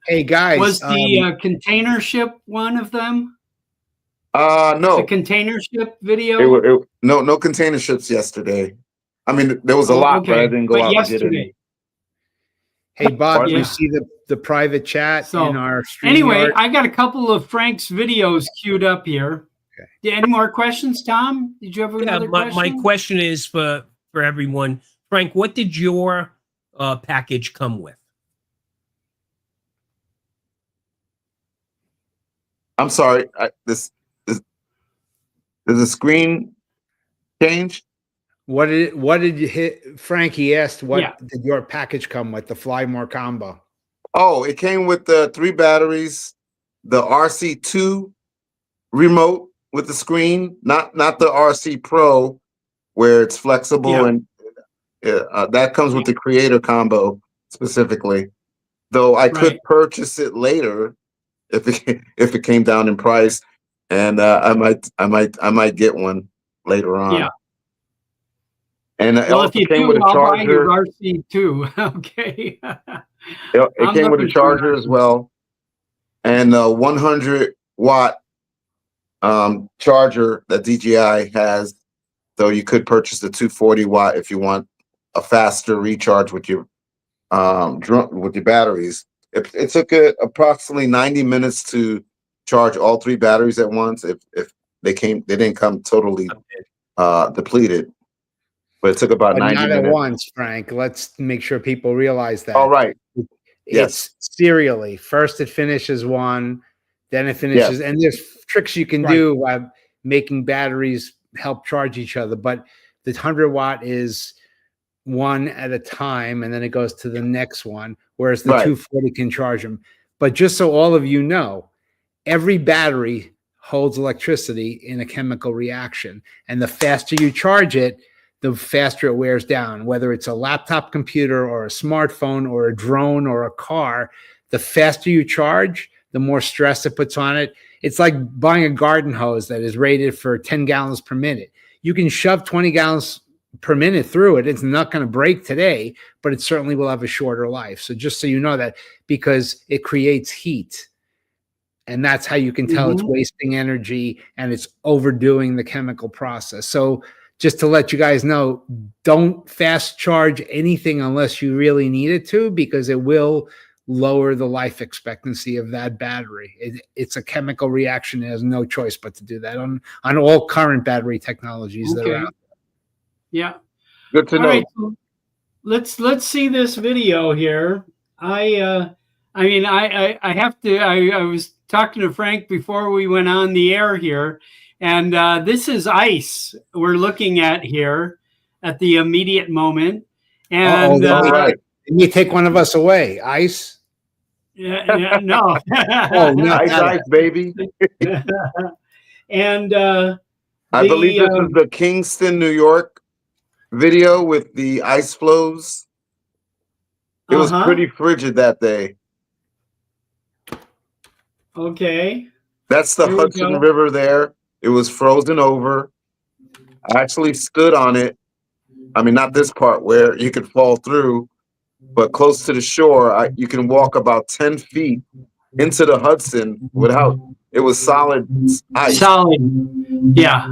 Speaker 3: Hey guys,
Speaker 1: Was the container ship one of them? The
Speaker 2: No,
Speaker 1: container ship video?
Speaker 2: no container ships yesterday. I mean, there was a
Speaker 1: Oh,
Speaker 2: lot, but I
Speaker 1: okay.
Speaker 2: didn't go
Speaker 1: But
Speaker 2: out and get
Speaker 1: yesterday.
Speaker 2: any.
Speaker 3: hey Bob,
Speaker 2: Pardon
Speaker 3: you
Speaker 1: me?
Speaker 3: see the private chat
Speaker 1: So,
Speaker 3: in our stream.
Speaker 1: Anyway, I got a couple of Frank's videos queued up here.
Speaker 3: Okay.
Speaker 1: Yeah, any more questions, Tom? Did you have
Speaker 4: Yeah,
Speaker 1: another
Speaker 4: my
Speaker 1: question?
Speaker 4: question is for everyone. Frank, what did your package come with?
Speaker 2: I'm sorry. There's a screen change.
Speaker 3: What did you hit? Frankie asked, what
Speaker 1: Yeah.
Speaker 3: did your package come with? The Fly More combo.
Speaker 2: Oh, it came with the 3 batteries, the RC2 remote with the screen, not the RC Pro, where it's flexible,
Speaker 1: Yeah.
Speaker 2: and that comes with the creator combo specifically. Though I could
Speaker 1: Right.
Speaker 2: purchase it later if it came down in price, and I might get one later on.
Speaker 1: Yeah.
Speaker 2: And it
Speaker 1: Well, if
Speaker 2: also
Speaker 1: you
Speaker 2: came
Speaker 1: do,
Speaker 2: with a
Speaker 1: I'll buy your
Speaker 2: charger.
Speaker 1: RC too. Okay.
Speaker 2: It
Speaker 1: I'm
Speaker 2: came with a
Speaker 1: looking for
Speaker 2: charger
Speaker 1: an
Speaker 2: as well, and a 100-watt charger that DJI has. Though you could purchase the 240-watt if you want a faster recharge with your batteries. It took approximately 90 minutes to charge all 3 batteries at once. If they didn't come totally depleted, but it took about
Speaker 3: But
Speaker 2: 90
Speaker 3: not
Speaker 2: minutes.
Speaker 3: at once, Frank. Let's make sure people realize that.
Speaker 2: All right.
Speaker 3: It's serially. First it finishes one, then it finishes, and there's tricks you can do by making batteries help charge each other. But the 100-watt is one at a time, and then it goes to the next one, whereas the 240 can charge them. But just so all of you know, every battery holds electricity in a chemical reaction, and the faster you charge it, the faster it wears down. Whether it's a laptop computer or a smartphone or a drone or a car, the faster you charge, the more stress it puts on it. It's like buying a garden hose that is rated for 10 gallons per minute. You can shove 20 gallons per minute through it. It's not going to break today, but it certainly will have a shorter life. So just so you know that, because it creates heat. And that's how you can tell it's wasting energy and it's overdoing the chemical process. So just to let you guys know, don't fast charge anything unless you really need it to, because it will lower the life expectancy of that battery. It's a chemical reaction. It has no choice but to do that on all current battery technologies that are out there.
Speaker 1: Yeah.
Speaker 2: Good to know.
Speaker 1: Right, so let's see this video here. I have to. I was talking to Frank before we went on the air here, and this is ice we're looking at here at the immediate moment. And
Speaker 2: all right.
Speaker 3: You take one of us away, ice.
Speaker 1: Yeah, no.
Speaker 3: Oh, no.
Speaker 2: Ice, baby.
Speaker 1: And
Speaker 2: I believe this is the Kingston, New York video with the ice flows. It was pretty frigid that day.
Speaker 1: Okay.
Speaker 2: That's the Hudson River there. It was frozen over. I actually stood on it. I mean, not this part where you could fall through, but close to the shore, you can walk about 10 feet into the Hudson without, it was solid ice.
Speaker 1: Solid. Yeah.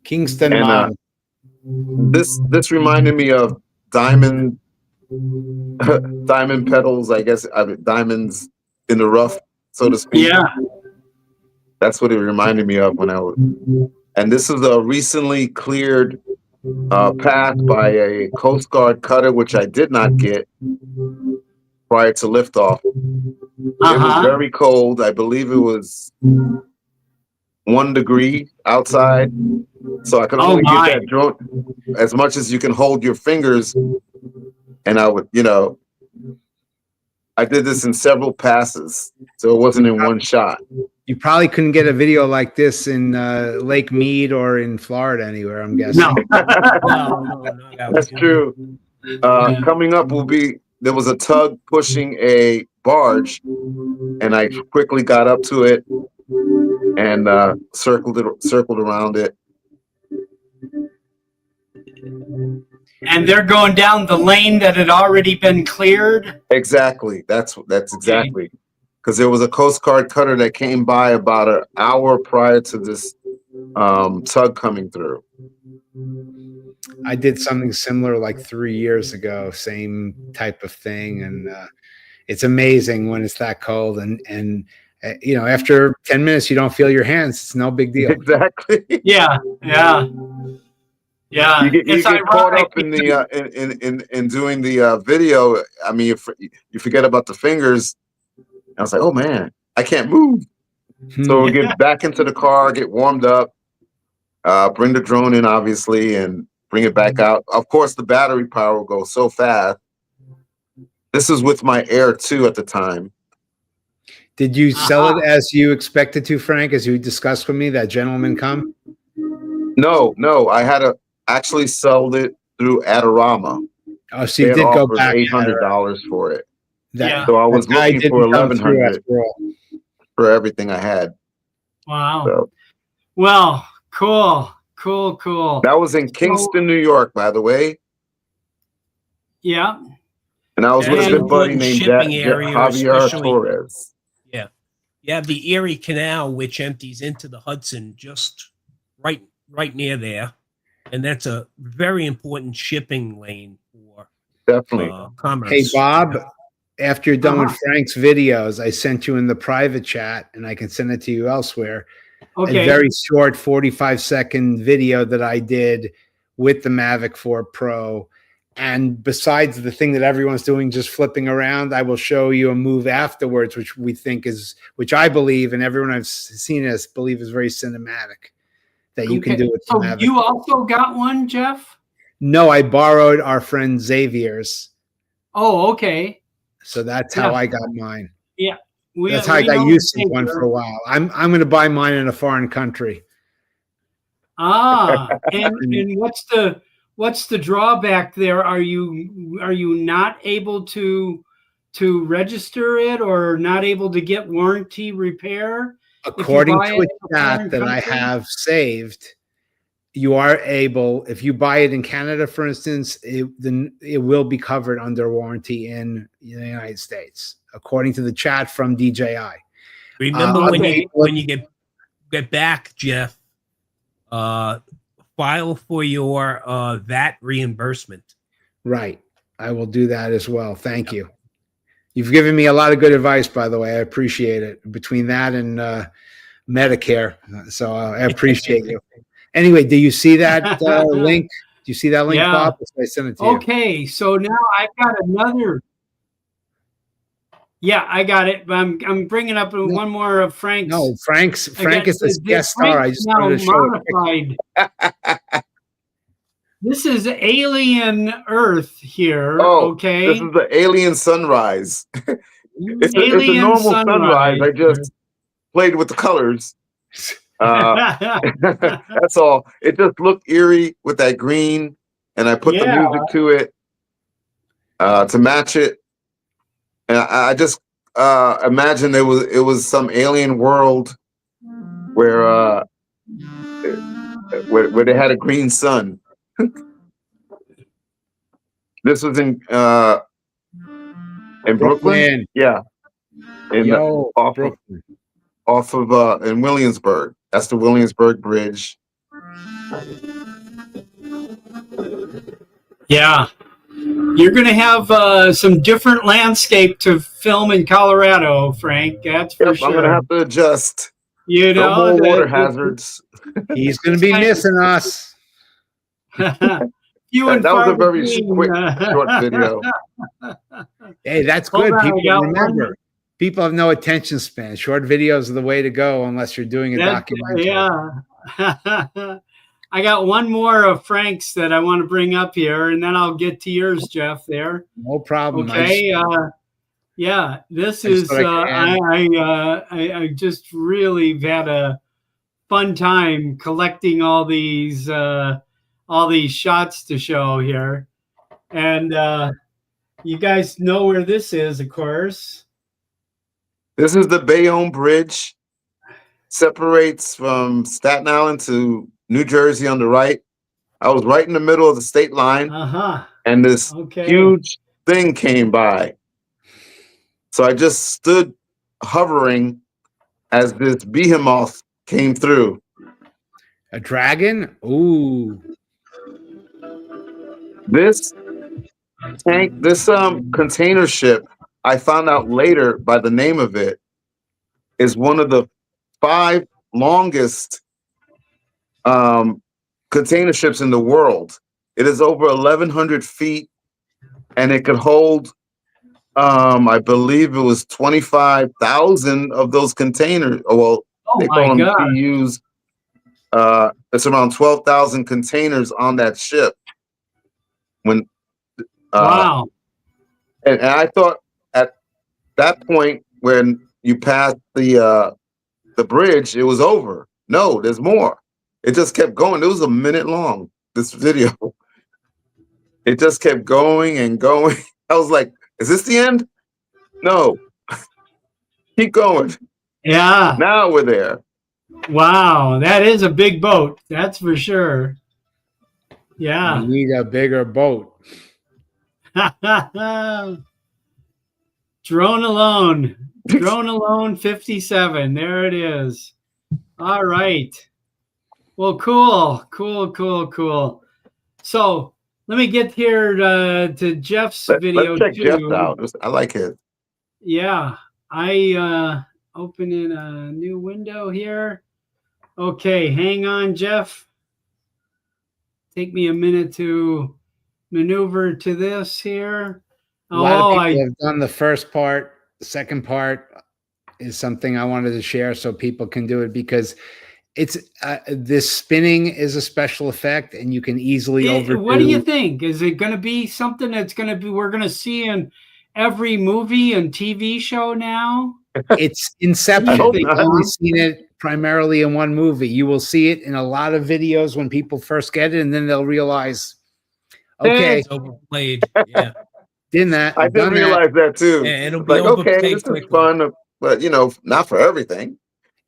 Speaker 3: Kingston.
Speaker 2: And this reminded me of diamond petals, I guess. Diamonds in the rough, so to speak.
Speaker 1: Yeah.
Speaker 2: That's what it reminded me of when I was. And this is a recently cleared path by a Coast Guard cutter, which I did not get prior to liftoff. It was very cold. I believe it was 1 degree outside. So I could only get that drone as much as you can hold your fingers. And I would, I did this in several passes. So it wasn't in one shot.
Speaker 3: You probably couldn't get a video like this in Lake Mead or in Florida anywhere, I'm guessing.
Speaker 4: No,
Speaker 2: that's true. Coming up there was a tug pushing a barge, and I quickly got up to it and circled around it.
Speaker 1: And they're going down the lane that had already been cleared?
Speaker 2: Exactly. That's exactly. Because there was a Coast Guard cutter that came by about an hour prior to this tug coming through.
Speaker 3: I did something similar like 3 years ago, same type of thing. And it's amazing when it's that cold. And after 10 minutes, you don't feel your hands. It's no big deal.
Speaker 2: Exactly.
Speaker 1: Yeah.
Speaker 2: You get caught up in the in doing the video. I mean, you forget about the fingers. I was like, oh man, I can't move. So we'll get back into the car, get warmed up, bring the drone in, obviously, and bring it back out. Of course, the battery power will go so fast. This is with my Air 2 at the time.
Speaker 3: Did you sell it as you expected to, Frank, as you discussed with me, that gentleman come?
Speaker 2: No. I had to actually sell it through Adorama.
Speaker 3: Oh, so you did go back
Speaker 2: $800 for it.
Speaker 1: So
Speaker 2: I was looking for $1,100 for everything I had.
Speaker 1: Wow.
Speaker 2: So,
Speaker 1: well, cool.
Speaker 2: That was in Kingston, New York, by the way.
Speaker 1: Yeah.
Speaker 2: And I was with a good buddy named Javier Torres.
Speaker 4: Yeah. You have the Erie Canal, which empties into the Hudson just right near there. And that's a very important shipping lane for commerce.
Speaker 3: Hey, Bob. After you're done with Frank's videos, I sent you in the private chat, and I can send it to you elsewhere.
Speaker 1: Okay.
Speaker 3: A very short 45-second video that I did with the Mavic 4 Pro. And besides the thing that everyone's doing, just flipping around, I will show you a move afterwards, which I believe, and everyone I've seen this believe is very cinematic that you can do with the Mavic.
Speaker 1: You also got one, Jeff?
Speaker 3: No, I borrowed our friend Xavier's.
Speaker 1: Oh, okay.
Speaker 3: So that's how I got mine.
Speaker 1: Yeah.
Speaker 3: That's how I got used to one for a while. I'm going to buy mine in a foreign country.
Speaker 1: And what's the drawback there? Are you not able to register it or not able to get warranty repair?
Speaker 3: According
Speaker 1: buy
Speaker 3: to
Speaker 1: it
Speaker 3: a
Speaker 1: in a
Speaker 3: chat
Speaker 1: foreign
Speaker 3: that I
Speaker 1: country?
Speaker 3: have saved, you are able, if you buy it in Canada, for instance, then it will be covered under warranty in the United States, according to the chat from DJI.
Speaker 4: Remember
Speaker 1: Okay.
Speaker 4: when you get back, Jeff, file for your VAT reimbursement.
Speaker 3: Right. I will do that as well. Thank you. You've given me a lot of good advice, by the way. I appreciate it. Between that and Medicare. So I appreciate you. Anyway, do you see that link? Do you see that link,
Speaker 1: Yeah.
Speaker 3: Bob? I sent it to you.
Speaker 1: Okay, so now I've got another. Yeah, I got it. But I'm bringing up one more of Frank's.
Speaker 3: No, Frank is the guest star. I just
Speaker 1: now
Speaker 3: wanted to show
Speaker 1: modified. This is Alien Earth here.
Speaker 2: Oh,
Speaker 1: okay,
Speaker 2: this is the alien sunrise. It's a
Speaker 1: Alien
Speaker 2: normal sunrise. I just played with the colors. That's all. It just looked eerie with that green, and I put the music to it to match it. And I just imagine it was some alien world where they had a green sun. This was in Brooklyn. Yeah,
Speaker 3: Brooklyn.
Speaker 2: Off of in Williamsburg. That's the Williamsburg Bridge.
Speaker 1: Yeah, you're going to have some different landscape to film in Colorado, Frank. That's for sure.
Speaker 2: I'm going to have to adjust.
Speaker 1: You know,
Speaker 2: no more water hazards.
Speaker 3: He's going to be missing us.
Speaker 2: That was a very quick, short video.
Speaker 3: Hey, that's good. People remember. People have no attention span. Short videos are the way to go unless you're doing a documentary.
Speaker 1: Yeah. I got one more of Frank's that I want to bring up here, and then I'll get to yours, Jeff, there.
Speaker 3: No problem.
Speaker 1: Okay. Yeah, this is I just really had a fun time collecting all these shots to show here. And you guys know where this is, of course.
Speaker 2: This is the Bayonne Bridge. Separates from Staten Island to New Jersey on the right. I was right in the middle of the state line, and this huge thing came by. So I just stood hovering as this behemoth came through.
Speaker 3: A dragon? Ooh.
Speaker 2: This tank, this container ship, I found out later by the name of it, is one of the 5 longest container ships in the world. It is over 1,100 feet, and it could hold, I believe it was 25,000 of those containers. Well, they call them TUs. It's around 12,000 containers on that ship.
Speaker 1: Wow.
Speaker 2: And I thought at that point when you passed the bridge, it was over. No, there's more. It just kept going. It was a minute long, this video. It just kept going and going. I was like, is this the end? No. Keep going.
Speaker 1: Yeah.
Speaker 2: Now we're there.
Speaker 1: Wow, that is a big boat. That's for sure. Yeah.
Speaker 3: We need a bigger boat.
Speaker 1: Drone Alone 57. There it is. All right. Well, cool. So let me get here to Jeff's video.
Speaker 2: Let's check Jeff out. I like it.
Speaker 1: Yeah. I open in a new window here. Okay, hang on, Jeff. Take me a minute to maneuver to this here.
Speaker 3: A lot of people have done the first part. The second part is something I wanted to share so people can do it, because it's this spinning is a special effect, and you can easily overdo.
Speaker 1: What do you think? Is it going to be something that's going to be we're going to see in every movie and TV show now?
Speaker 3: It's Inception. I've only seen it primarily in one movie. You will see it in a lot of videos when people first get it, and then they'll realize, okay,
Speaker 4: It's overplayed. Yeah.
Speaker 3: did that.
Speaker 2: I
Speaker 3: I've
Speaker 2: did
Speaker 3: done that.
Speaker 2: realize that too.
Speaker 4: Yeah, it'll be
Speaker 2: Like, okay,
Speaker 4: overplayed
Speaker 2: this is
Speaker 4: quickly.
Speaker 2: fun, but not for everything.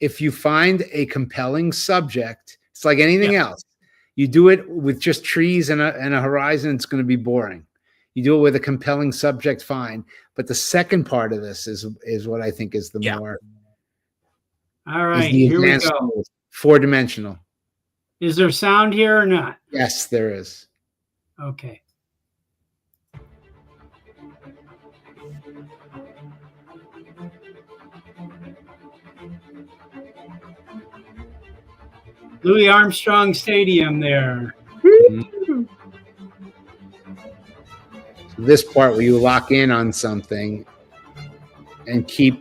Speaker 3: If you find a compelling subject, it's like anything else. You do it with just trees and a horizon, it's going to be boring. You do it with a compelling subject, fine. But the second part of this is what I think is the more.
Speaker 1: All right, here we go.
Speaker 3: 4-dimensional.
Speaker 1: Is there sound here or not?
Speaker 3: Yes, there is.
Speaker 1: Okay. Louis Armstrong Stadium there.
Speaker 3: This part where you lock in on something and keep.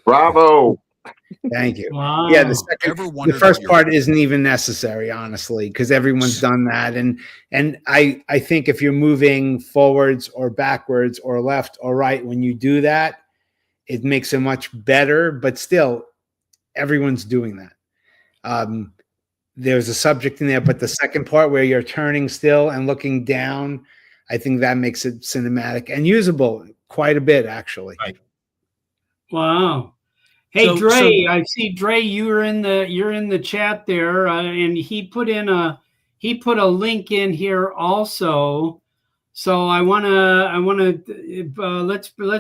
Speaker 2: Bravo.
Speaker 3: Thank you.
Speaker 1: Wow.
Speaker 3: Yeah, the first part isn't even necessary, honestly, because everyone's done that. And I think if you're moving forwards or backwards or left or right, when you do that, it makes it much better. But still, everyone's doing that. There's a subject in there, but the second part where you're turning still and looking down, I think that makes it cinematic and usable quite a bit, actually.
Speaker 4: Right.
Speaker 1: Wow. Hey, Dre, I see Dre. You're in the chat there, and he put a link in here also. So let's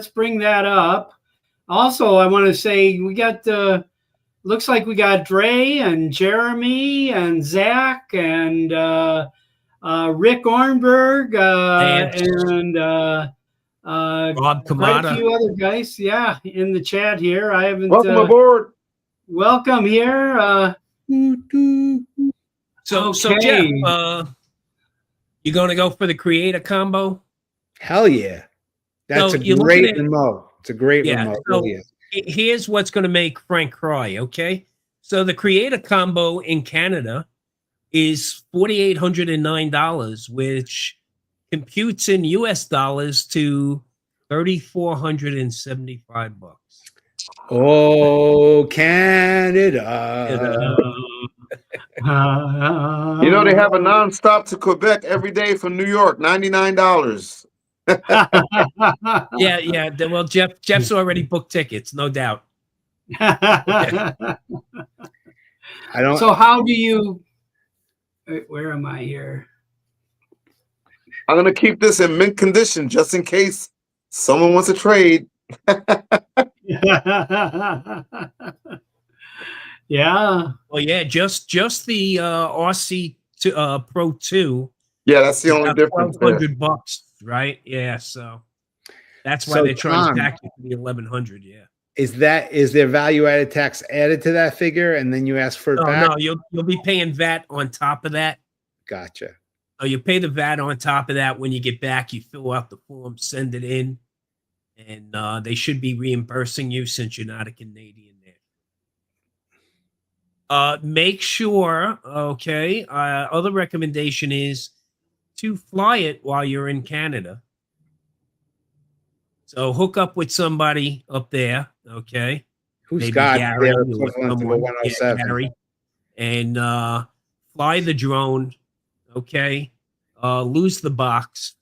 Speaker 1: bring that up. Also, I want to say we got looks like we got Dre and Jeremy and Zach and Rick Ornberg and
Speaker 4: Rob
Speaker 1: quite a
Speaker 4: Kamada.
Speaker 1: few other guys, in the chat here. I haven't.
Speaker 2: Welcome aboard.
Speaker 1: Welcome here.
Speaker 4: So
Speaker 1: okay.
Speaker 4: Jeff, you going to go for the creator combo?
Speaker 3: Hell yeah! That's a great remote. It's a great remote.
Speaker 4: So here's what's going to make Frank cry. Okay, so the creator combo in Canada is $4,809, which computes in US dollars to $3,475.
Speaker 3: Oh, Canada.
Speaker 2: They have a nonstop to Quebec every day from New York, $99.
Speaker 4: Yeah. Well, Jeff's already booked tickets, no doubt.
Speaker 1: So how do you? Where am I here?
Speaker 2: I'm gonna keep this in mint condition just in case someone wants to trade.
Speaker 1: Yeah.
Speaker 4: Well, yeah, just the RC Pro 2.
Speaker 2: Yeah, that's the only difference.
Speaker 4: $1,200, right? Yeah, so that's why they're trying to tax it to the $1,100. Yeah.
Speaker 3: Is there value-added tax added to that figure, and then you ask for it back?
Speaker 4: No, you'll be paying VAT on top of that.
Speaker 3: Gotcha.
Speaker 4: So you pay the VAT on top of that. When you get back, you fill out the form, send it in, and they should be reimbursing you since you're not a Canadian there. Make sure, okay, other recommendation is to fly it while you're in Canada. So hook up with somebody up there, okay?
Speaker 3: Who's
Speaker 4: maybe
Speaker 3: got
Speaker 4: Gary
Speaker 3: their
Speaker 4: or
Speaker 3: equivalent of a
Speaker 4: someone,
Speaker 3: 107?
Speaker 4: Gary, and fly the drone, okay? Lose the box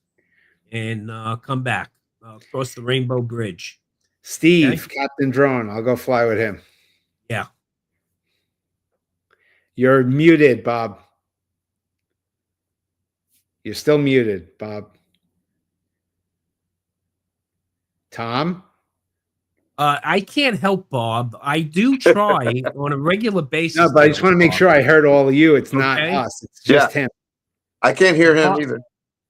Speaker 4: and come back across the Rainbow Bridge.
Speaker 3: Steve,
Speaker 4: okay?
Speaker 3: Captain Drone. I'll go fly with him.
Speaker 4: Yeah.
Speaker 3: You're muted, Bob. You're still muted, Bob. Tom?
Speaker 4: I can't help Bob. I do try on a regular basis.
Speaker 3: No, but I just want to make sure I heard all of you. It's not us. It's just him.
Speaker 2: I can't hear him either.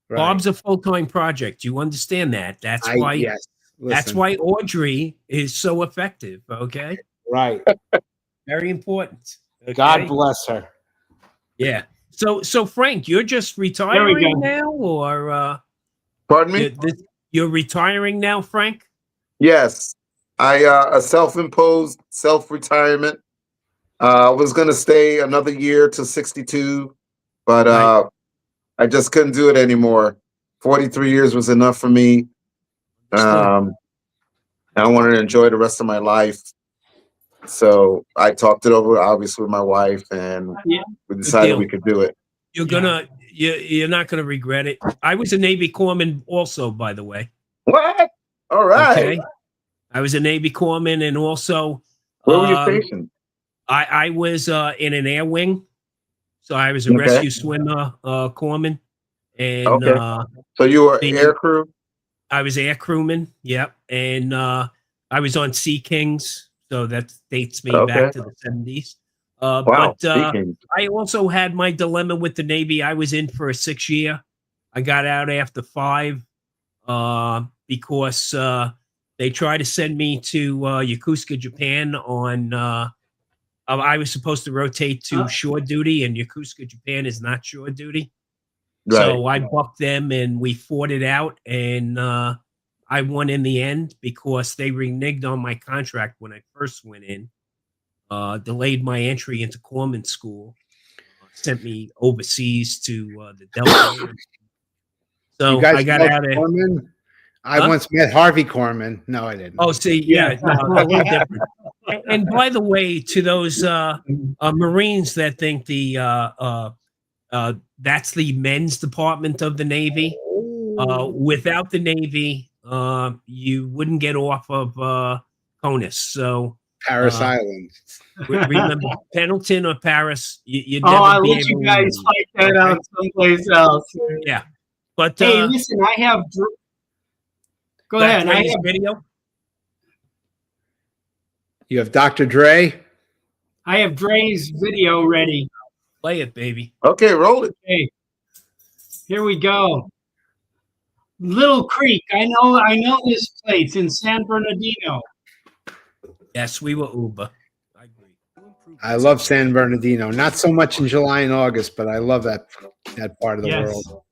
Speaker 3: Right.
Speaker 4: Bob's a full-time project. You understand that? That's why.
Speaker 3: Yes.
Speaker 4: That's why Audrey is so effective. Okay.
Speaker 3: Right.
Speaker 4: Very important. Okay?
Speaker 3: God bless her.
Speaker 4: Yeah. So Frank, you're just retiring now, or
Speaker 2: pardon me?
Speaker 4: You're retiring now, Frank?
Speaker 2: Yes, I a self-imposed self-retirement. I was gonna stay another year to 62, but
Speaker 4: Right.
Speaker 2: I just couldn't do it anymore. 43 years was enough for me.
Speaker 4: Understood.
Speaker 2: I wanted to enjoy the rest of my life. So I talked it over, obviously, with my wife, and
Speaker 1: Yeah.
Speaker 2: we decided we
Speaker 4: deal.
Speaker 2: could do it.
Speaker 4: You're not gonna regret it. I was a Navy corpsman also, by the way.
Speaker 2: What? All right.
Speaker 4: Okay. I was a Navy corpsman, and also
Speaker 2: Where were you stationed?
Speaker 4: I was in an air wing, so I was a
Speaker 2: Okay.
Speaker 4: rescue swimmer corpsman, and
Speaker 2: Okay. So you were air crew?
Speaker 4: I was air crewman. Yep, and I was on Sea Kings, so that dates me back to the 70s.
Speaker 2: Wow.
Speaker 4: But
Speaker 2: Speaking.
Speaker 4: I also had my dilemma with the Navy. I was in for a 6 year. I got out after 5 because they tried to send me to Yokosuka, Japan on. I was supposed to rotate to shore duty, and Yokosuka, Japan is not shore duty.
Speaker 2: Right.
Speaker 4: So I bucked them, and we fought it out, and I won in the end because they reneged on my contract when I first went in, delayed my entry into corpsman school, sent me overseas to the Delta. So
Speaker 3: You guys
Speaker 4: I got
Speaker 3: know
Speaker 4: out of.
Speaker 3: Corman? I
Speaker 4: Huh?
Speaker 3: once met Harvey Corman. No, I didn't.
Speaker 4: Oh, see, yeah, no, a little different. And by the way, to those Marines that think that's the men's department of the Navy, without the Navy, you wouldn't get off of CONUS. So
Speaker 3: Paris Island.
Speaker 4: remember Pendleton or Paris, you'd
Speaker 1: Oh,
Speaker 4: never
Speaker 1: I'll
Speaker 4: be
Speaker 1: let
Speaker 4: able
Speaker 1: you
Speaker 4: to
Speaker 1: guys
Speaker 4: leave.
Speaker 1: fight that out someplace else.
Speaker 4: Yeah, but
Speaker 1: Hey, listen, I have. Go ahead. I
Speaker 4: Dre's
Speaker 1: have,
Speaker 4: video.
Speaker 3: You have Dr. Dre.
Speaker 1: I have Dre's video ready.
Speaker 4: Play it, baby.
Speaker 2: Okay, roll it.
Speaker 1: Okay, here we go. Little Creek. I know this place in San Bernardino.
Speaker 4: Yes, we were Uber. I agree.
Speaker 3: I love San Bernardino. Not so much in July and August, but I love that part of the
Speaker 1: Yes.
Speaker 3: world.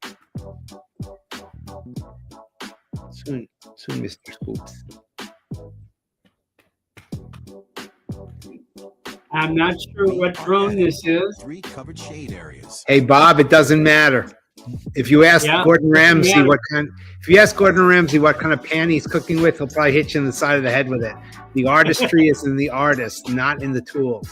Speaker 3: Soon, Mr. Scoops.
Speaker 1: I'm not sure what drone this is.
Speaker 5: 3 covered shade areas.
Speaker 3: Hey, Bob, it doesn't matter. If you ask Gordon Ramsay if you ask Gordon Ramsay what kind of pan he's cooking with, he'll probably hit you in the side of the head with it. The artistry is in the artist, not in the tool.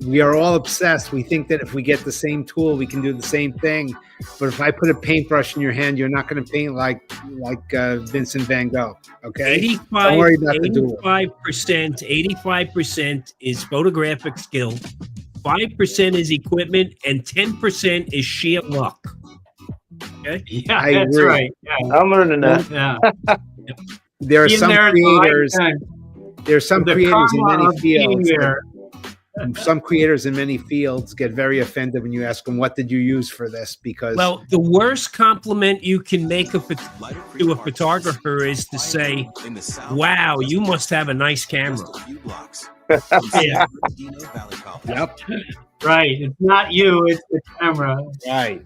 Speaker 3: We are all obsessed. We think that if we get the same tool, we can do the same thing. But if I put a paintbrush in your hand, you're not going to paint like Vincent van Gogh. Okay?
Speaker 4: 85,
Speaker 3: Don't worry about the tool.
Speaker 4: 85% is photographic skill, 5% is equipment, and 10% is sheer luck. Okay?
Speaker 1: Yeah,
Speaker 3: I
Speaker 1: that's
Speaker 3: agree.
Speaker 1: right. Yeah.
Speaker 2: I'm learning that.
Speaker 1: Yeah.
Speaker 3: There are
Speaker 1: Being
Speaker 3: some
Speaker 1: there at the right
Speaker 3: creators.
Speaker 1: time.
Speaker 3: There are some
Speaker 1: The
Speaker 3: creators in
Speaker 1: karma
Speaker 3: many
Speaker 1: of being
Speaker 3: fields.
Speaker 1: there.
Speaker 3: Some creators in many fields get very offended when you ask them, "What did you use for this?" Because
Speaker 4: Well, the worst compliment you can make to a photographer is to say, "Wow, you must have a nice camera."
Speaker 1: Yeah.
Speaker 3: yep,
Speaker 1: Right. It's not you, it's the camera.
Speaker 3: right.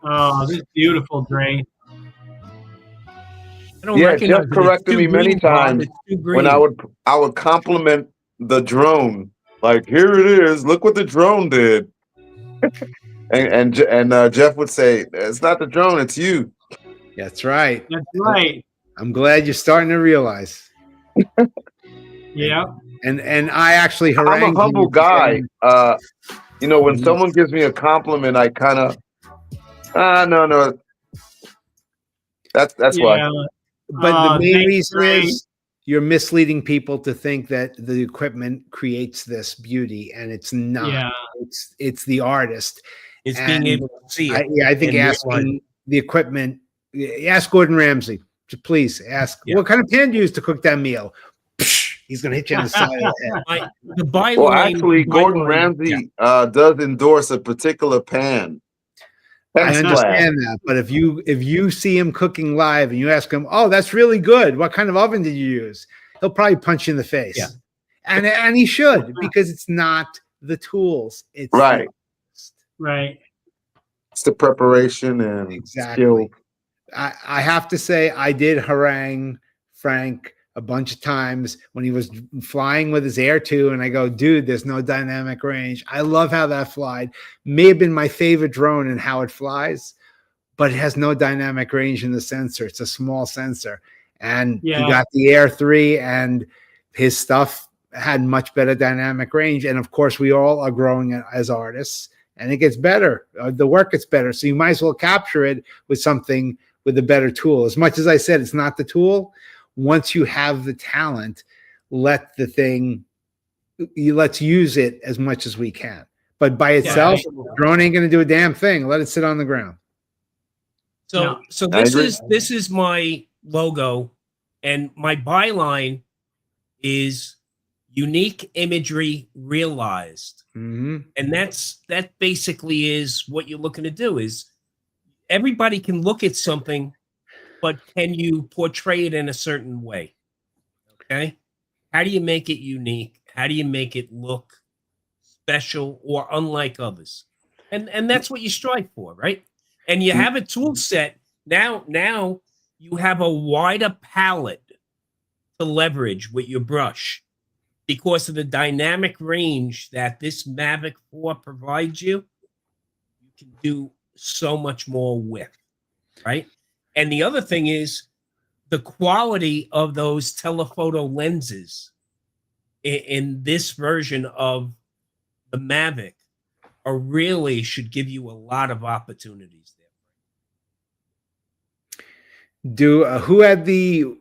Speaker 1: Oh, this is beautiful, Dre.
Speaker 4: I don't
Speaker 2: Yeah,
Speaker 4: recognize
Speaker 2: Jeff
Speaker 4: it. It's
Speaker 2: corrected
Speaker 4: too
Speaker 2: me many
Speaker 4: green, Bob.
Speaker 2: times
Speaker 4: It's too
Speaker 2: when
Speaker 4: green.
Speaker 2: I would compliment the drone. Like, here it is. Look what the drone did. and Jeff would say, "It's not the drone, it's you."
Speaker 3: That's right.
Speaker 1: That's right.
Speaker 3: I'm glad you're starting to realize.
Speaker 1: Yeah.
Speaker 3: And I actually
Speaker 2: I'm
Speaker 3: harangued
Speaker 2: a humble
Speaker 3: him
Speaker 2: guy.
Speaker 3: saying,
Speaker 2: When someone gives me a compliment, I kind of, no. That's why.
Speaker 1: Yeah.
Speaker 3: But the main
Speaker 1: thanks,
Speaker 3: reason
Speaker 1: Dre.
Speaker 3: is you're misleading people to think that the equipment creates this beauty, and it's not.
Speaker 1: Yeah.
Speaker 3: It's the artist.
Speaker 4: It's
Speaker 3: And
Speaker 4: being able to see it.
Speaker 3: I think
Speaker 4: and
Speaker 3: asking the equipment. Ask Gordon Ramsay. Please ask what kind of pan do you use to cook that meal. He's going to hit you in the side of the head.
Speaker 4: The byline,
Speaker 2: Well, actually, Gordon
Speaker 4: byline-
Speaker 2: Ramsay does endorse a particular pan.
Speaker 3: I understand that, but if you see him cooking live and you ask him, "Oh, that's really good. What kind of oven did you use?" He'll probably punch you in the face.
Speaker 4: Yeah.
Speaker 3: And he should, because it's not the tools. It's
Speaker 2: Right.
Speaker 1: Right.
Speaker 2: It's the preparation and
Speaker 3: Exactly.
Speaker 2: skill.
Speaker 3: I have to say, I did harangue Frank a bunch of times when he was flying with his Air 2, and I go, dude, there's no dynamic range. I love how that flied. May have been my favorite drone and how it flies, but it has no dynamic range in the sensor. It's a small sensor. And he got the Air 3, and his stuff had much better dynamic range. And of course, we all are growing as artists, and it gets better. The work gets better. So you might as well capture it with something with a better tool. As much as I said, it's not the tool. Once you have the talent, let's use it as much as we can. But by itself, drone ain't going to do a damn thing. Let it sit on the ground.
Speaker 4: So this is my logo, and my byline is unique imagery realized. And that basically is what you're looking to do. Is everybody can look at something, but can you portray it in a certain way? Okay. How do you make it unique? How do you make it look special or unlike others? And that's what you strive for, right? And you have a tool set. Now you have a wider palette to leverage with your brush because of the dynamic range that this Mavic 4 provides you. You can do so much more with, right? And the other thing is the quality of those telephoto lenses in this version of the Mavic really should give you a lot of opportunities there.
Speaker 3: Who had the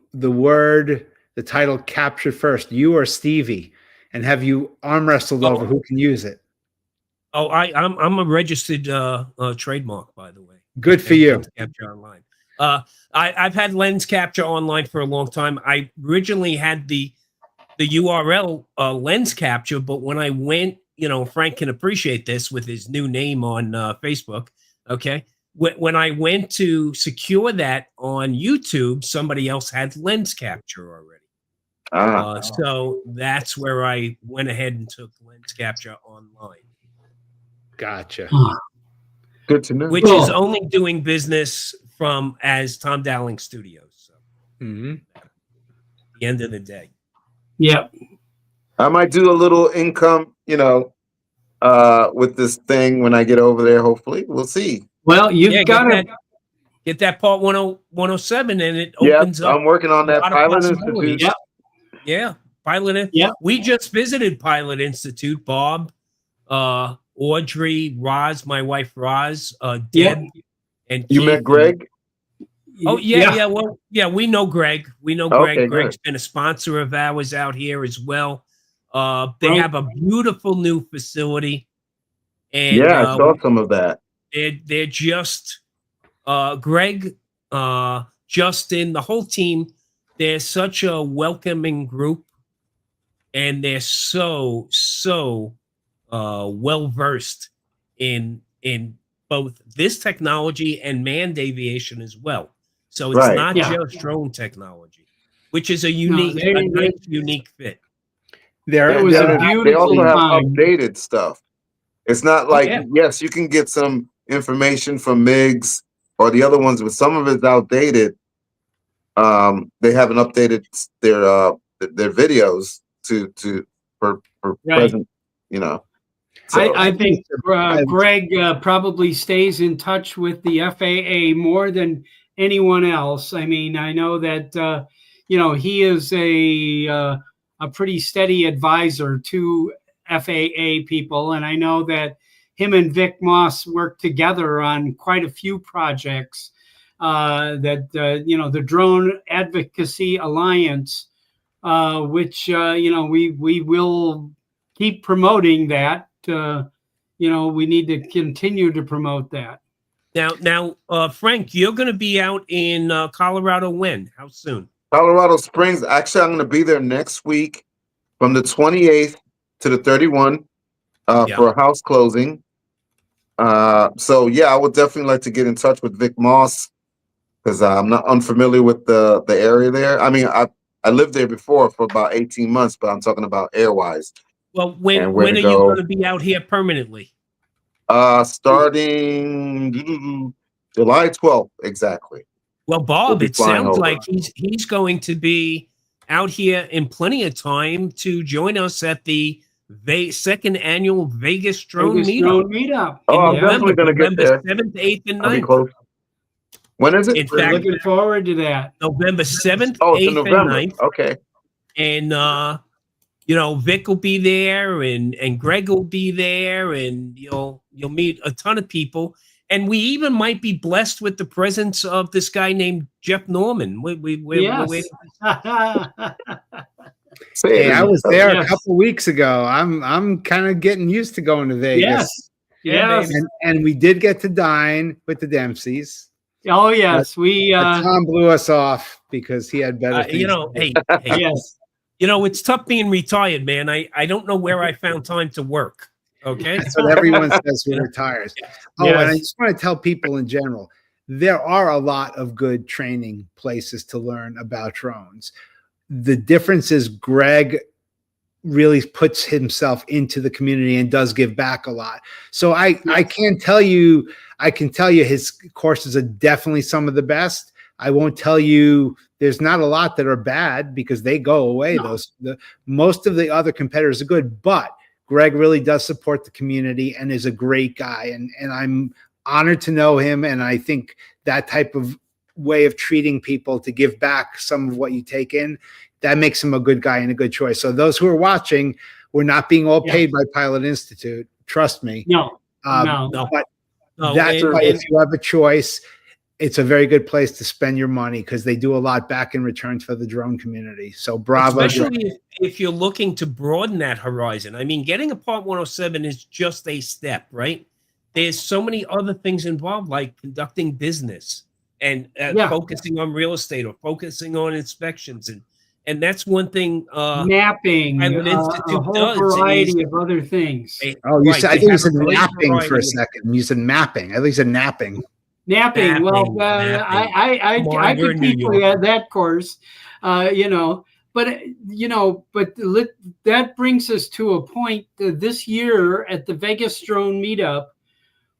Speaker 3: title captured first, you or Stevie? And have you arm wrestled over who can use it?
Speaker 4: Oh, I'm a registered trademark, by the way.
Speaker 3: Good for you.
Speaker 4: Lens capture online. I've had lens capture online for a long time. I originally had the URL lens capture, but when I went, Frank can appreciate this with his new name on Facebook. Okay. When I went to secure that on YouTube, somebody else had lens capture already. So that's where I went ahead and took lens capture online.
Speaker 3: Gotcha.
Speaker 2: Good to know.
Speaker 4: Which is only doing business as Tom Dowling Studios. So at the end of the day.
Speaker 1: Yep.
Speaker 2: I might do a little income, with this thing when I get over there. Hopefully, we'll see.
Speaker 1: Well, you've got to
Speaker 4: get that part 107, and it opens up.
Speaker 2: I'm working on that Pilot Institute.
Speaker 1: Yep.
Speaker 4: Yeah, Pilot.
Speaker 1: Yeah,
Speaker 4: we just visited Pilot Institute. Bob, Audrey, Roz, my wife Roz, Deb, and
Speaker 2: you met Greg.
Speaker 4: Oh yeah. Well, yeah, we know Greg.
Speaker 2: Okay,
Speaker 4: Greg's been a sponsor of ours out here as well. They have a beautiful new facility, and
Speaker 2: I saw some of that.
Speaker 4: They're just Greg, Justin, the whole team. They're such a welcoming group, and they're so well versed in both this technology and manned aviation as well. So it's not just drone technology, which is a nice unique fit.
Speaker 1: It was a beautiful
Speaker 2: They also have
Speaker 1: time.
Speaker 2: updated stuff. It's not like, yes, you can get some information from MiGs or the other ones, but some of it's outdated. They haven't updated their videos for present, So,
Speaker 1: I think Greg probably stays in touch with the FAA more than anyone else. I mean, I know that he is a pretty steady advisor to FAA people, and I know that him and Vic Moss work together on quite a few projects. The Drone Advocacy Alliance, which we will keep promoting that. We need to continue to promote that.
Speaker 4: Now, Frank, you're going to be out in Colorado when? How soon?
Speaker 2: Colorado Springs. Actually, I'm going to be there next week from the 28th to the 31st for a house closing. I would definitely like to get in touch with Vic Moss because I'm not unfamiliar with the area there. I mean, I lived there before for about 18 months, but I'm talking about airwise.
Speaker 4: Well, when are you going to be out here permanently?
Speaker 2: Starting July 12th, exactly.
Speaker 4: Well,
Speaker 2: We'll
Speaker 4: Bob,
Speaker 2: be
Speaker 4: it
Speaker 2: flying
Speaker 4: sounds
Speaker 2: over.
Speaker 4: like he's going to be out here in plenty of time to join us at the second annual Vegas Drone
Speaker 1: Vegas
Speaker 4: Meetup
Speaker 1: Drone Meetup.
Speaker 2: Oh, I'm
Speaker 4: in
Speaker 2: definitely gonna get
Speaker 4: November
Speaker 2: there.
Speaker 4: 7th, 8th, and
Speaker 2: I'll be
Speaker 4: 9th.
Speaker 2: close. When is it?
Speaker 4: In
Speaker 1: We're
Speaker 4: fact,
Speaker 1: looking forward to that.
Speaker 4: November 7th,
Speaker 2: Oh, it's in
Speaker 4: 8th, and
Speaker 2: November.
Speaker 4: 9th.
Speaker 2: Okay.
Speaker 4: And Vic will be there, and Greg will be there, and you'll meet a ton of people. And we even might be blessed with the presence of this guy named Jeff Noreman. We're
Speaker 1: Yes.
Speaker 4: waiting.
Speaker 2: Say
Speaker 3: Hey,
Speaker 2: it.
Speaker 3: I was there
Speaker 1: Yes.
Speaker 3: a couple weeks ago. I'm kind of getting used to going to Vegas.
Speaker 1: Yes.
Speaker 4: Yeah,
Speaker 1: Yes.
Speaker 4: baby.
Speaker 3: And we did get to dine with the Dempseys.
Speaker 1: Oh, yes. We,
Speaker 3: But Tom blew us off because he had better things. to do.
Speaker 4: Hey,
Speaker 1: yes.
Speaker 4: it's tough being retired, man. I don't know where I found time to work. Okay.
Speaker 3: That's what everyone says who retires. Oh, and I
Speaker 1: Yes.
Speaker 3: just want to tell people in general, there are a lot of good training places to learn about drones. The difference is Greg really puts himself into the community and does give back a lot. So I can tell you his courses are definitely some of the best. I won't tell you there's not a lot that are bad because they go away.
Speaker 1: No.
Speaker 3: Most of the other competitors are good, but Greg really does support the community and is a great guy. And I'm honored to know him. And I think that type of way of treating people to give back some of what you take in, that makes him a good guy and a good choice. So those who are watching, we're not being all paid by Pilot Institute. Trust me.
Speaker 1: No.
Speaker 3: But
Speaker 4: No,
Speaker 3: that's why if you have a choice, it's a very good place to spend your money because they do a lot back in return for the drone community. So bravo.
Speaker 4: Especially if you're looking to broaden that horizon. I mean, getting a Part 107 is just a step, right? There's so many other things involved, like conducting business and focusing on real estate or focusing on inspections. And that's one thing
Speaker 1: mapping,
Speaker 4: Pilot
Speaker 1: a
Speaker 4: Institute
Speaker 1: whole
Speaker 4: does
Speaker 1: variety of other things.
Speaker 3: You said, I think you said
Speaker 4: great
Speaker 3: napping for a
Speaker 4: variety.
Speaker 3: second. You said mapping. At least a napping.
Speaker 1: Napping. Well,
Speaker 4: Napping.
Speaker 1: I
Speaker 4: We're
Speaker 1: could
Speaker 4: in New
Speaker 1: teach you
Speaker 4: York.
Speaker 1: that course, but that brings us to a point this year at the Vegas Drone Meetup.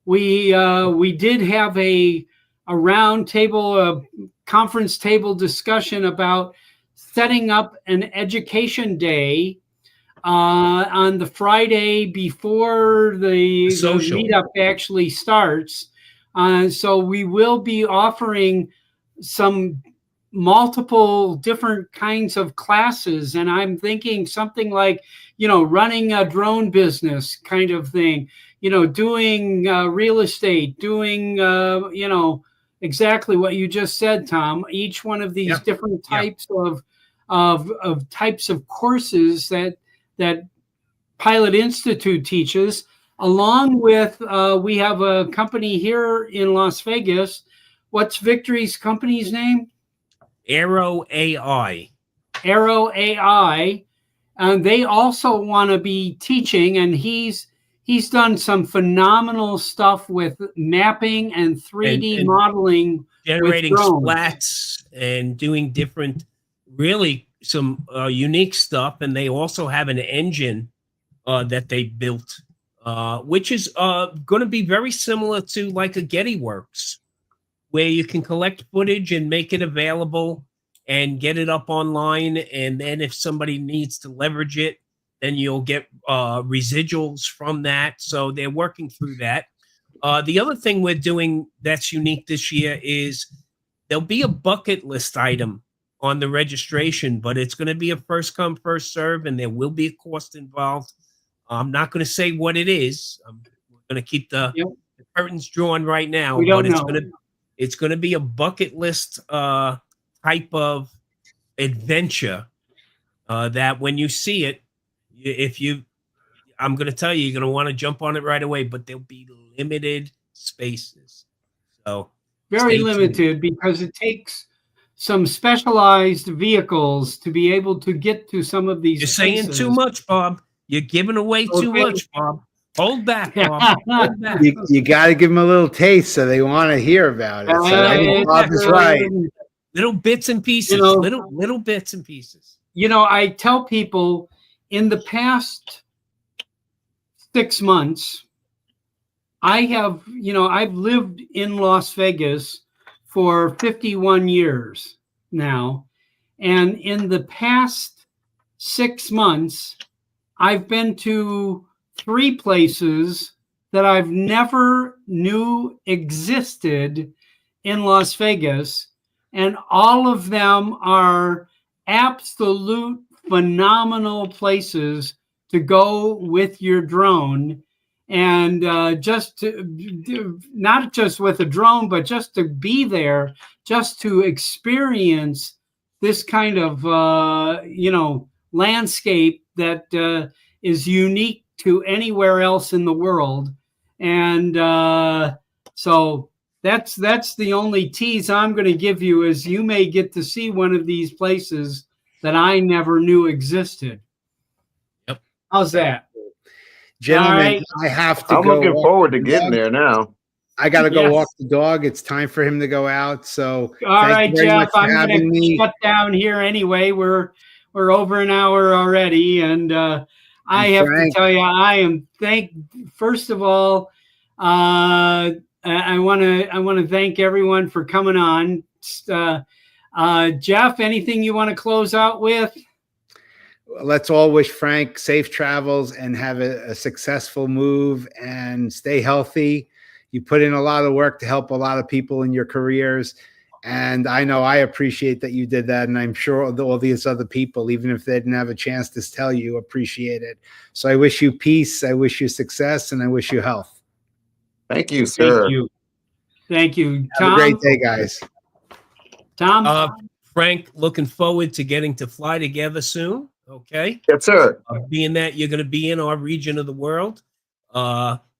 Speaker 1: We did have a round table, a conference table discussion about setting up an education day on the Friday before the
Speaker 4: social
Speaker 1: meetup actually starts. So we will be offering some multiple different kinds of classes. And I'm thinking something like, running a drone business kind of thing, doing real estate, doing, exactly what you just said, Tom. Each one of these different types of types of courses that Pilot Institute teaches, along with we have a company here in Las Vegas. What's Victory's company's name?
Speaker 4: Aero AI.
Speaker 1: Aero AI. And they also want to be teaching, and he's done some phenomenal stuff with mapping and 3D modeling,
Speaker 4: generating
Speaker 1: with drones.
Speaker 4: splats and doing different, really some unique stuff. And they also have an engine that they built, which is going to be very similar to like a Getty Works, where you can collect footage and make it available and get it up online. And then if somebody needs to leverage it, then you'll get residuals from that. So they're working through that. The other thing we're doing that's unique this year is there'll be a bucket list item on the registration, but it's going to be a first come, first serve, and there will be a cost involved. I'm not going to say what it is. I'm going to keep the curtains drawn right now, but it's going to be a bucket list type of adventure that when you see it, I'm going to tell you, you're going to want to jump on it right away, but there'll be limited spaces. So
Speaker 1: very limited, because it takes some specialized vehicles to be able to get to some of these.
Speaker 4: You're saying too much, Bob. You're giving away too much, Bob. Hold back, Bob. Hold back.
Speaker 3: You got to give them a little taste so they want to hear about it. So I think Bob is right.
Speaker 4: Little bits and pieces, little bits and pieces.
Speaker 1: I tell people in the past 6 months, I have, I've lived in Las Vegas for 51 years now. And in the past 6 months, I've been to 3 places that I've never knew existed in Las Vegas. And all of them are absolute phenomenal places to go with your drone. And not just with a drone, but just to be there, just to experience this kind of, landscape that is unique to anywhere else in the world. And so that's the only tease I'm going to give you, is you may get to see one of these places that I never knew existed.
Speaker 4: Yep.
Speaker 1: How's that?
Speaker 3: Gentlemen,
Speaker 1: right.
Speaker 3: I have to
Speaker 2: I'm
Speaker 3: go.
Speaker 2: looking
Speaker 3: walk
Speaker 2: forward to
Speaker 3: the
Speaker 2: getting
Speaker 3: dog.
Speaker 2: there now.
Speaker 3: I got to go
Speaker 1: Yes.
Speaker 3: walk the dog. It's time for him to go out. So
Speaker 1: All
Speaker 3: thank
Speaker 1: right,
Speaker 3: you very
Speaker 1: Jeff,
Speaker 3: much for
Speaker 1: I'm going
Speaker 3: having
Speaker 1: to
Speaker 3: me.
Speaker 1: shut down here anyway. We're over an hour already, and I have
Speaker 3: Frank,
Speaker 1: to tell you, I am first of all, I want to thank everyone for coming on. Jeff, anything you want to close out with?
Speaker 3: let's all wish Frank safe travels and have a successful move and stay healthy. You put in a lot of work to help a lot of people in your careers. And I know I appreciate that you did that. And I'm sure all these other people, even if they didn't have a chance to tell you, appreciate it. So I wish you peace. I wish you success, and I wish you health.
Speaker 2: Thank you, sir.
Speaker 1: Thank you.
Speaker 3: Have
Speaker 1: Tom?
Speaker 3: a great day, guys.
Speaker 1: Tom?
Speaker 4: Frank, looking forward to getting to fly together soon. Okay.
Speaker 2: Yes, sir.
Speaker 4: Being that you're going to be in our region of the world,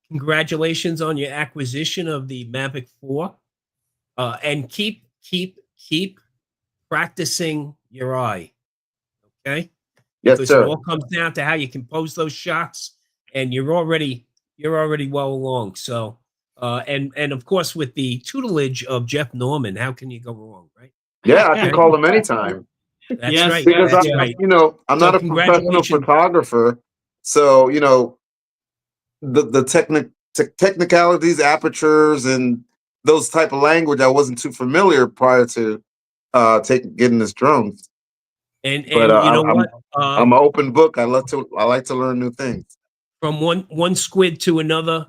Speaker 4: congratulations on your acquisition of the Mavic 4, and keep practicing your eye. Okay.
Speaker 2: Yes,
Speaker 4: Because
Speaker 2: sir.
Speaker 4: it all comes down to how you compose those shots, and you're already well along. So, and of course, with the tutelage of Jeff Noreman, how can you go wrong, right?
Speaker 2: Yeah, I can call him anytime.
Speaker 4: That's
Speaker 1: Yes,
Speaker 4: right.
Speaker 2: Because
Speaker 4: That's
Speaker 1: yeah.
Speaker 4: right.
Speaker 2: I'm
Speaker 4: So
Speaker 2: not a professional
Speaker 4: congratulations.
Speaker 2: photographer. So, the technicalities, apertures, and those type of language, I wasn't too familiar prior to getting this drone.
Speaker 4: And
Speaker 2: But
Speaker 4: you know what?
Speaker 2: I'm an open book. I like to learn new things.
Speaker 4: From one squid to another.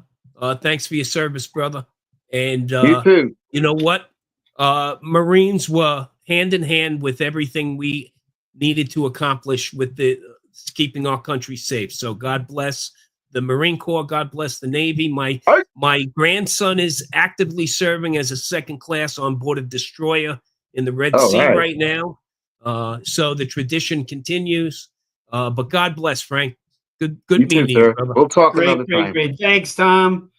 Speaker 4: Thanks for your service, brother. And
Speaker 2: You too.
Speaker 4: you know what? Marines were hand in hand with everything we needed to accomplish with the keeping our country safe. So God bless the Marine Corps. God bless the Navy. My grandson is actively serving as a second class on board a destroyer in the Red Sea right now. So the tradition continues. But God bless, Frank. Good
Speaker 2: You too,
Speaker 4: meeting you,
Speaker 2: sir.
Speaker 4: brother.
Speaker 2: We'll talk another time.
Speaker 1: Great. Thanks, Tom.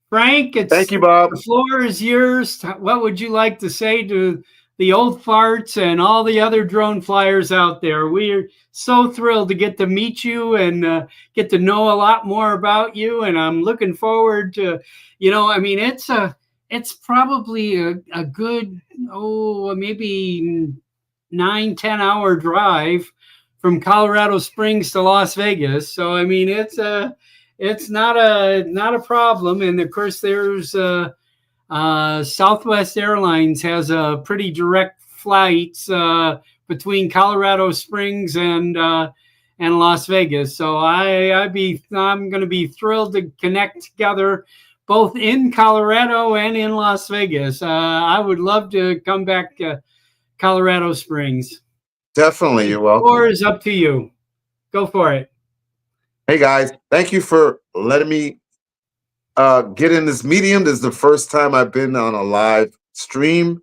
Speaker 1: Frank,
Speaker 2: Thank you, Bob.
Speaker 1: the floor is yours. What would you like to say to the old farts and all the other drone flyers out there? We're so thrilled to get to meet you and get to know a lot more about you. And I'm looking forward to, it's probably a good, maybe 9-10 hour drive from Colorado Springs to Las Vegas. So, it's not a problem. And of course, there's Southwest Airlines has a pretty direct flights between Colorado Springs and Las Vegas. So I'm going to be thrilled to connect together both in Colorado and in Las Vegas. I would love to come back to Colorado Springs.
Speaker 2: Definitely, you're welcome.
Speaker 1: The floor is up to you. Go for it.
Speaker 2: Hey guys, thank you for letting me get in this medium. This is the first time I've been on a live stream.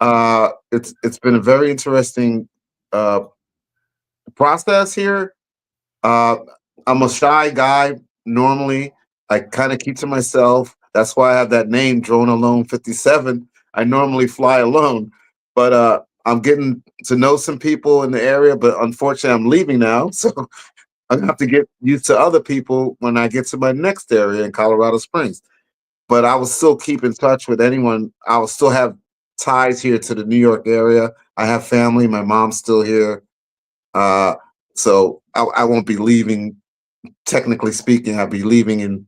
Speaker 2: It's been a very interesting process here. I'm a shy guy normally. I kind of keep to myself. That's why I have that name, Drone Alone 57. I normally fly alone, but I'm getting to know some people in the area. But unfortunately, I'm leaving now, so I'm gonna have to get used to other people when I get to my next area in Colorado Springs. But I will still keep in touch with anyone. I will still have ties here to the New York area. I have family. My mom's still here. So I won't be leaving, technically speaking. I'll be leaving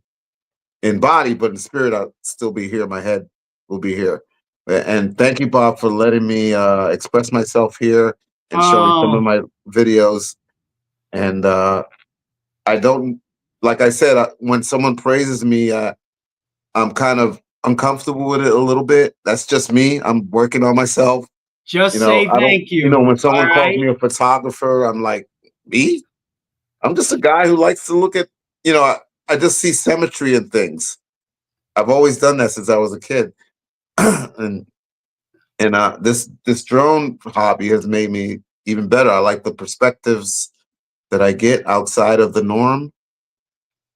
Speaker 2: in body, but in spirit, I'll still be here. My head will be here. And thank you, Bob, for letting me express myself here and showing some of my videos. And I don't, like I said, when someone praises me, I'm kind of uncomfortable with it a little bit. That's just me. I'm working on myself.
Speaker 1: Just
Speaker 2: You know,
Speaker 1: say
Speaker 2: I don't,
Speaker 1: thank you.
Speaker 2: you know, when someone
Speaker 1: all
Speaker 2: calls
Speaker 1: right?
Speaker 2: me a photographer, I'm like, me? I'm just a guy who likes to look at, you know, I just see symmetry in things. I've always done that since I was a kid. and this drone hobby has made me even better. I like the perspectives that I get outside of the norm,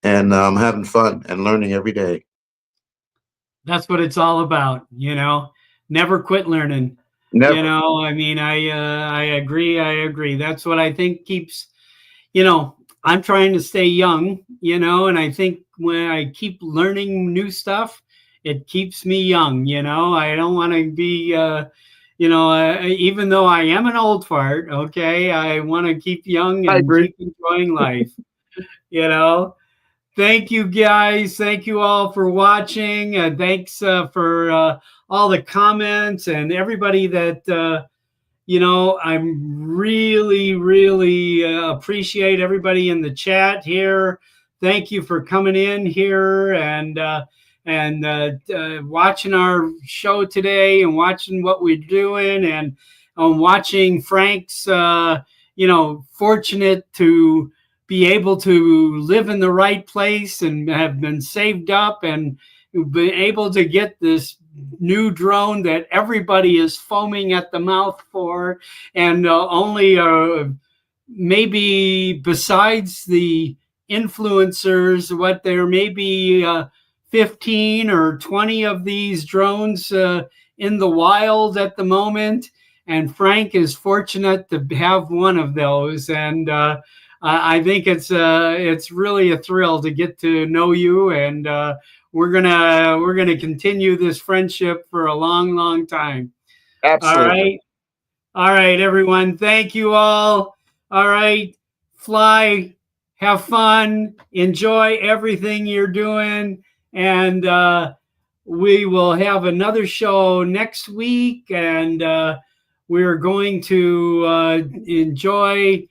Speaker 2: and I'm having fun and learning every day.
Speaker 1: That's what it's all about, you know. Never quit learning.
Speaker 2: Never.
Speaker 1: You know, I mean, I agree. I agree. That's what I think keeps, you know, I'm trying to stay young, you know, and I think when I keep learning new stuff, it keeps me young, you know. I don't want to be, you know, even though I am an old fart, okay, I want to keep young
Speaker 2: I
Speaker 1: and
Speaker 2: agree.
Speaker 1: keep enjoying life, you know. Thank you, guys. Thank you all for watching. Thanks for all the comments and everybody that, you know, I'm really appreciate everybody in the chat here. Thank you for coming in here and watching our show today and watching what we're doing and watching Frank's, you know, fortunate to be able to live in the right place and have been saved up and been able to get this new drone that everybody is foaming at the mouth for, and only maybe besides the influencers, what there may be 15 or 20 of these drones in the wild at the moment, and Frank is fortunate to have one of those. And I think it's really a thrill to get to know you, and we're gonna continue this friendship for a long time.
Speaker 2: Absolutely.
Speaker 1: All right, everyone. Thank you all. All right, fly, have fun, enjoy everything you're doing, and we will have another show next week, and we're going to enjoy